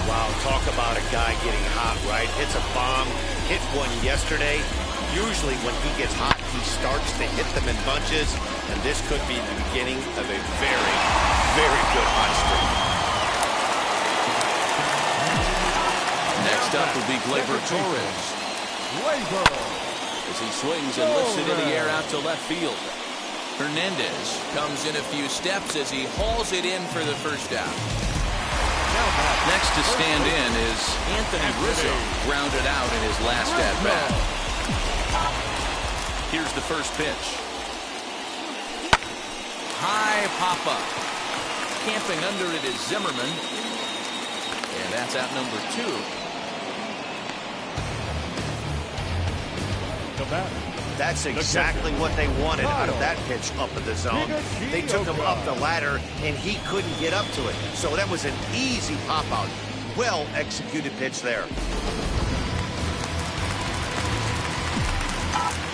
Speaker 1: Wow, talk about a guy getting hot, right? Hits a bomb, hit one yesterday. Usually when he gets hot, he starts to hit them in bunches, and this could be the beginning of a very, very good hot streak.
Speaker 2: Next up will be Gleyber Torres. As he swings and lifts it in the air out to left field. Hernandez comes in a few steps as he hauls it in for the first out. Next to stand in is Anthony Rizzo, grounded out in his last at-bat. Here's the first pitch. High pop-up. Camping under it is Zimmerman. And that's out number 2.
Speaker 1: That's exactly what they wanted out of that pitch up in the zone. They took him up the ladder, and he couldn't get up to it. So that was an easy pop-out. Well-executed pitch there.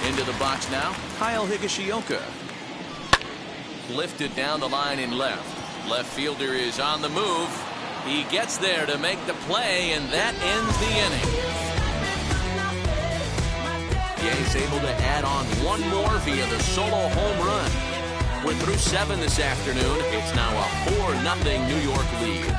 Speaker 2: Into the box now, Kyle Higashioka. Lifted down the line in left. Left fielder is on the move. He gets there to make the play, and that ends the inning. He's able to add on one more via the solo home run. We're through 7 this afternoon. It's now a 4-0 New York lead.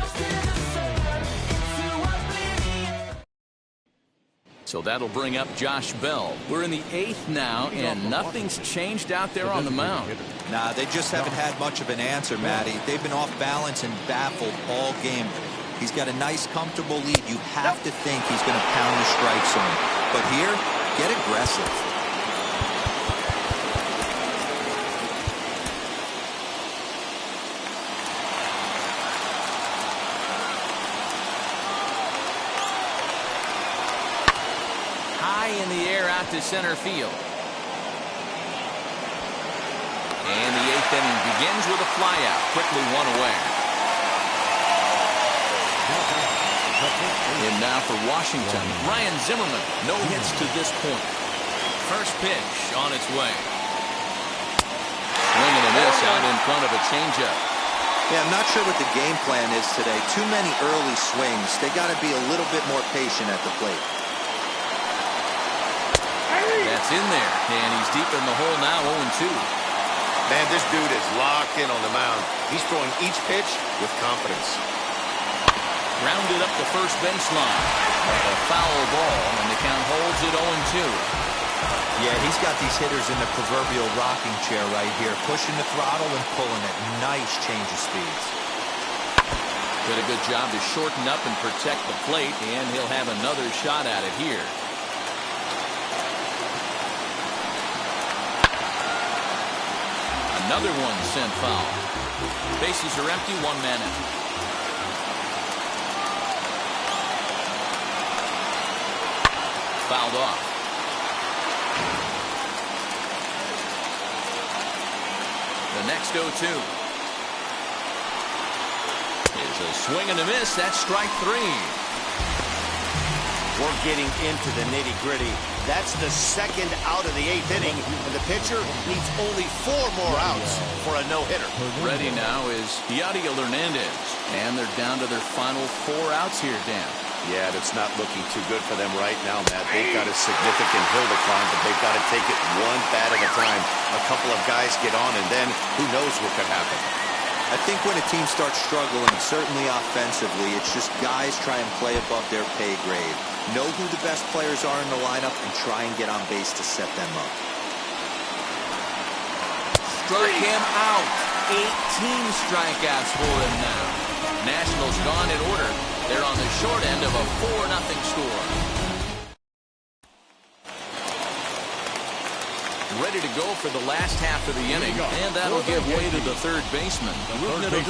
Speaker 2: So that'll bring up Josh Bell. We're in the 8th now, and nothing's changed out there on the mound.
Speaker 3: Nah, they just haven't had much of an answer, Matty. They've been off balance and baffled all game. He's got a nice, comfortable lead. You have to think he's going to pound the strike zone. But here, get aggressive.
Speaker 2: High in the air out to center field. And the 8th inning begins with a flyout. Quickly one away. And now for Washington, Ryan Zimmerman. No hits to this point. First pitch on its way. Swing and a miss out in front of a changeup.
Speaker 3: Yeah, I'm not sure what the game plan is today. Too many early swings. They got to be a little bit more patient at the plate.
Speaker 2: That's in there, and he's deep in the hole now, 0-2.
Speaker 1: Man, this dude is locked in on the mound. He's throwing each pitch with confidence.
Speaker 2: Grounded up the first baseline. A foul ball, and the count holds it 0-2.
Speaker 3: Yeah, he's got these hitters in the proverbial rocking chair right here, pushing the throttle and pulling it. Nice change of speeds.
Speaker 2: Did a good job to shorten up and protect the plate, and he'll have another shot at it here. Another one sent foul. Bases are empty, 1 man out. Fouled off. The next 0-2 is a swing and a miss. That's strike 3.
Speaker 1: We're getting into the nitty-gritty. That's the second out of the 8th inning, and the pitcher needs only 4 more outs for a no-hitter.
Speaker 2: Ready now is Yadiel Hernandez, and they're down to their final 4 outs here, Dan.
Speaker 1: Yeah, that's not looking too good for them right now, Matt. They've got a significant hill to climb, but they've got to take it one bat at a time. A couple of guys get on, and then who knows what could happen.
Speaker 3: I think when a team starts struggling, certainly offensively, it's just guys try and play above their pay grade. Know who the best players are in the lineup and try and get on base to set them up.
Speaker 2: Struck him out. 18 strikeouts for him now. Nationals gone in order. They're on the short end of a 4-0 score. Ready to go for the last half of the inning, and that'll give way to the third baseman, Rougned Odor.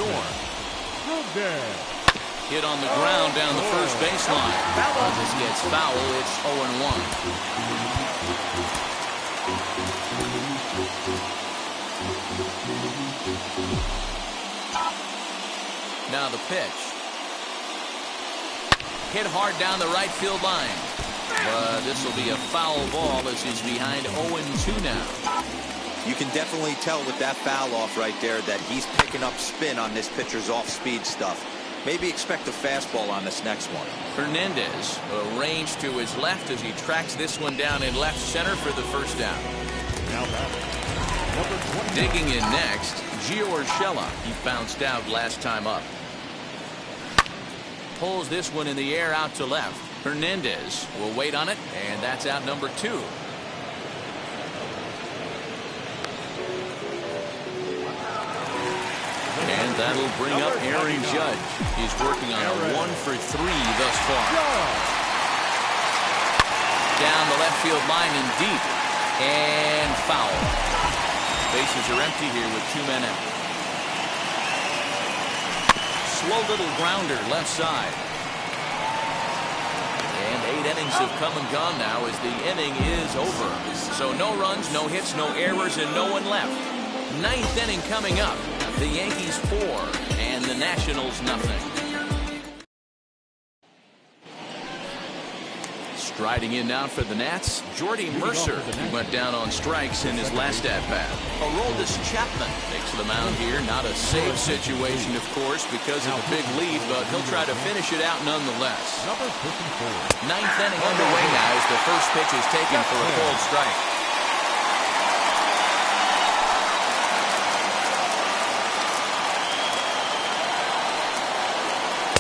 Speaker 2: Hit on the ground down the first baseline. This gets foul. It's 0-1. Now the pitch. Hit hard down the right field line. But this will be a foul ball as he's behind 0-2 now.
Speaker 3: You can definitely tell with that foul off right there that he's picking up spin on this pitcher's off-speed stuff. Maybe expect a fastball on this next one.
Speaker 2: Hernandez arranged to his left as he tracks this one down in left center for the first down. Digging in next, Gio Urshela. He bounced out last time up. Pulls this one in the air out to left. Hernandez will wait on it, and that's out number 2. And that'll bring up Aaron Judge. He's working on a 1-for-3 thus far. Down the left field line and deep. And foul. Bases are empty here with 2 men out. Slow little grounder left side. 8 innings have come and gone now as the inning is over. So no runs, no hits, no errors, and no one left. 9th inning coming up. The Yankees 4 and the Nationals nothing. Striding in now for the Nats, Jordy Mercer went down on strikes in his last at-bat. Aroldis Chapman takes the mound here. Not a safe situation, of course, because of the big lead, but he'll try to finish it out nonetheless. 9th inning underway now as the first pitch is taken for a called strike.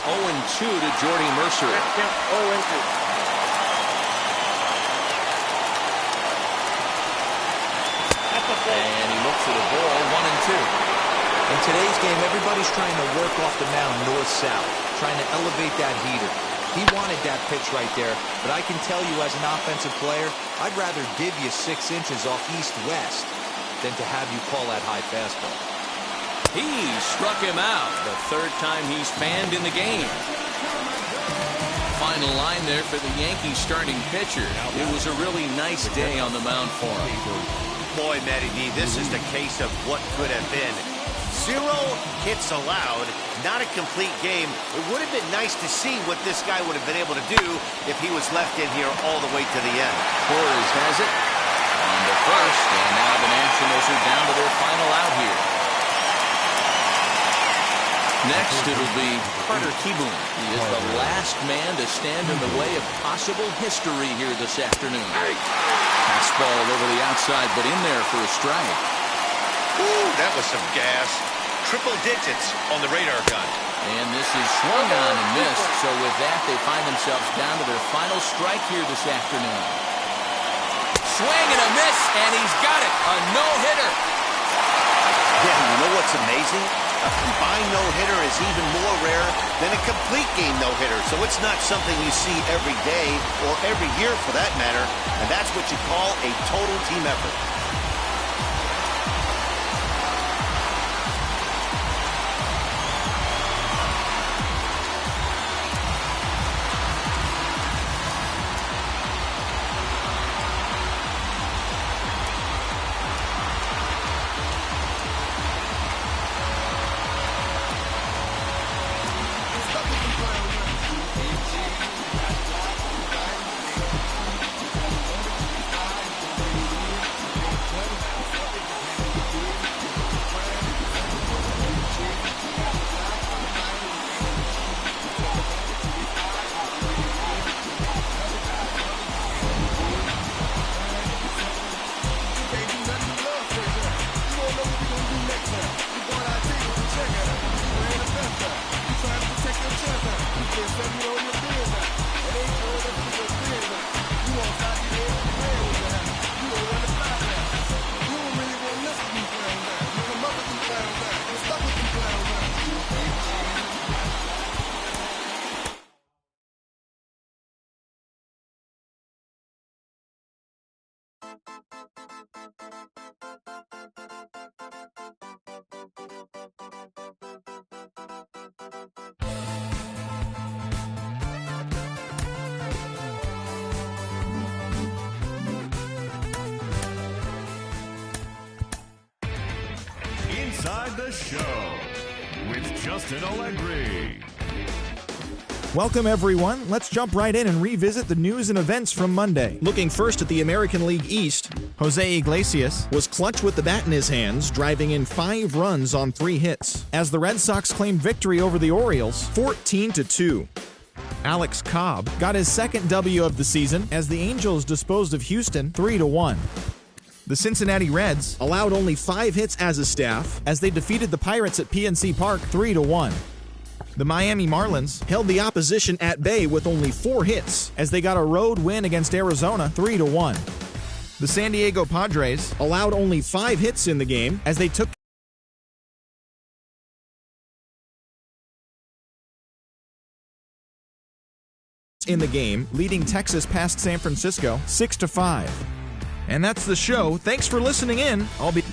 Speaker 2: Oh, 2 to Jordy Mercer. And he looks at a ball, 1-2.
Speaker 3: In today's game, everybody's trying to work off the mound north-south, trying to elevate that heater. He wanted that pitch right there, but I can tell you as an offensive player, I'd rather give you 6 inches off east-west than to have you call that high fastball.
Speaker 2: He struck him out, the 3rd time he's fanned in the game. Final line there for the Yankees starting pitcher. It was a really nice day on the mound for him.
Speaker 1: Boy, Matty D, this is the case of what could have been. 0 hits allowed, not a complete game. It would have been nice to see what this guy would have been able to do if he was left in here all the way to the end.
Speaker 2: Torres has it on the first, and now the Nationals are down to their final out here. Next, it'll be Carter Kieboom. He is the last man to stand in the way of possible history here this afternoon. Fastball over the outside, but in there for a strike.
Speaker 1: Ooh, that was some gas. Triple digits on the radar gun.
Speaker 2: And this is swung on and missed. So with that, they find themselves down to their final strike here this afternoon. Swing and a miss, and he's got it. A no-hitter.
Speaker 1: Yeah, you know what's amazing? A combined no-hitter is even more rare than a complete game no-hitter. So it's not something you see every day or every year for that matter. And that's what you call a total team effort.
Speaker 5: Inside the Show with Justin Allegri.
Speaker 9: Welcome, everyone. Let's jump right in and revisit the news and events from Monday. Looking first at the American League East, Jose Iglesias was clutch with the bat in his hands, driving in 5 runs on 3 hits, as the Red Sox claimed victory over the Orioles 14-2. Alex Cobb got his 2nd W of the season as the Angels disposed of Houston 3-1. The Cincinnati Reds allowed only 5 hits as a staff as they defeated the Pirates at PNC Park 3-1. The Miami Marlins held the opposition at bay with only 4 hits as they got a road win against Arizona 3-1. The San Diego Padres allowed only 5 hits in the game as they took in the game, leading Texas past San Francisco 6-5. And that's the show. Thanks for listening in. I'll be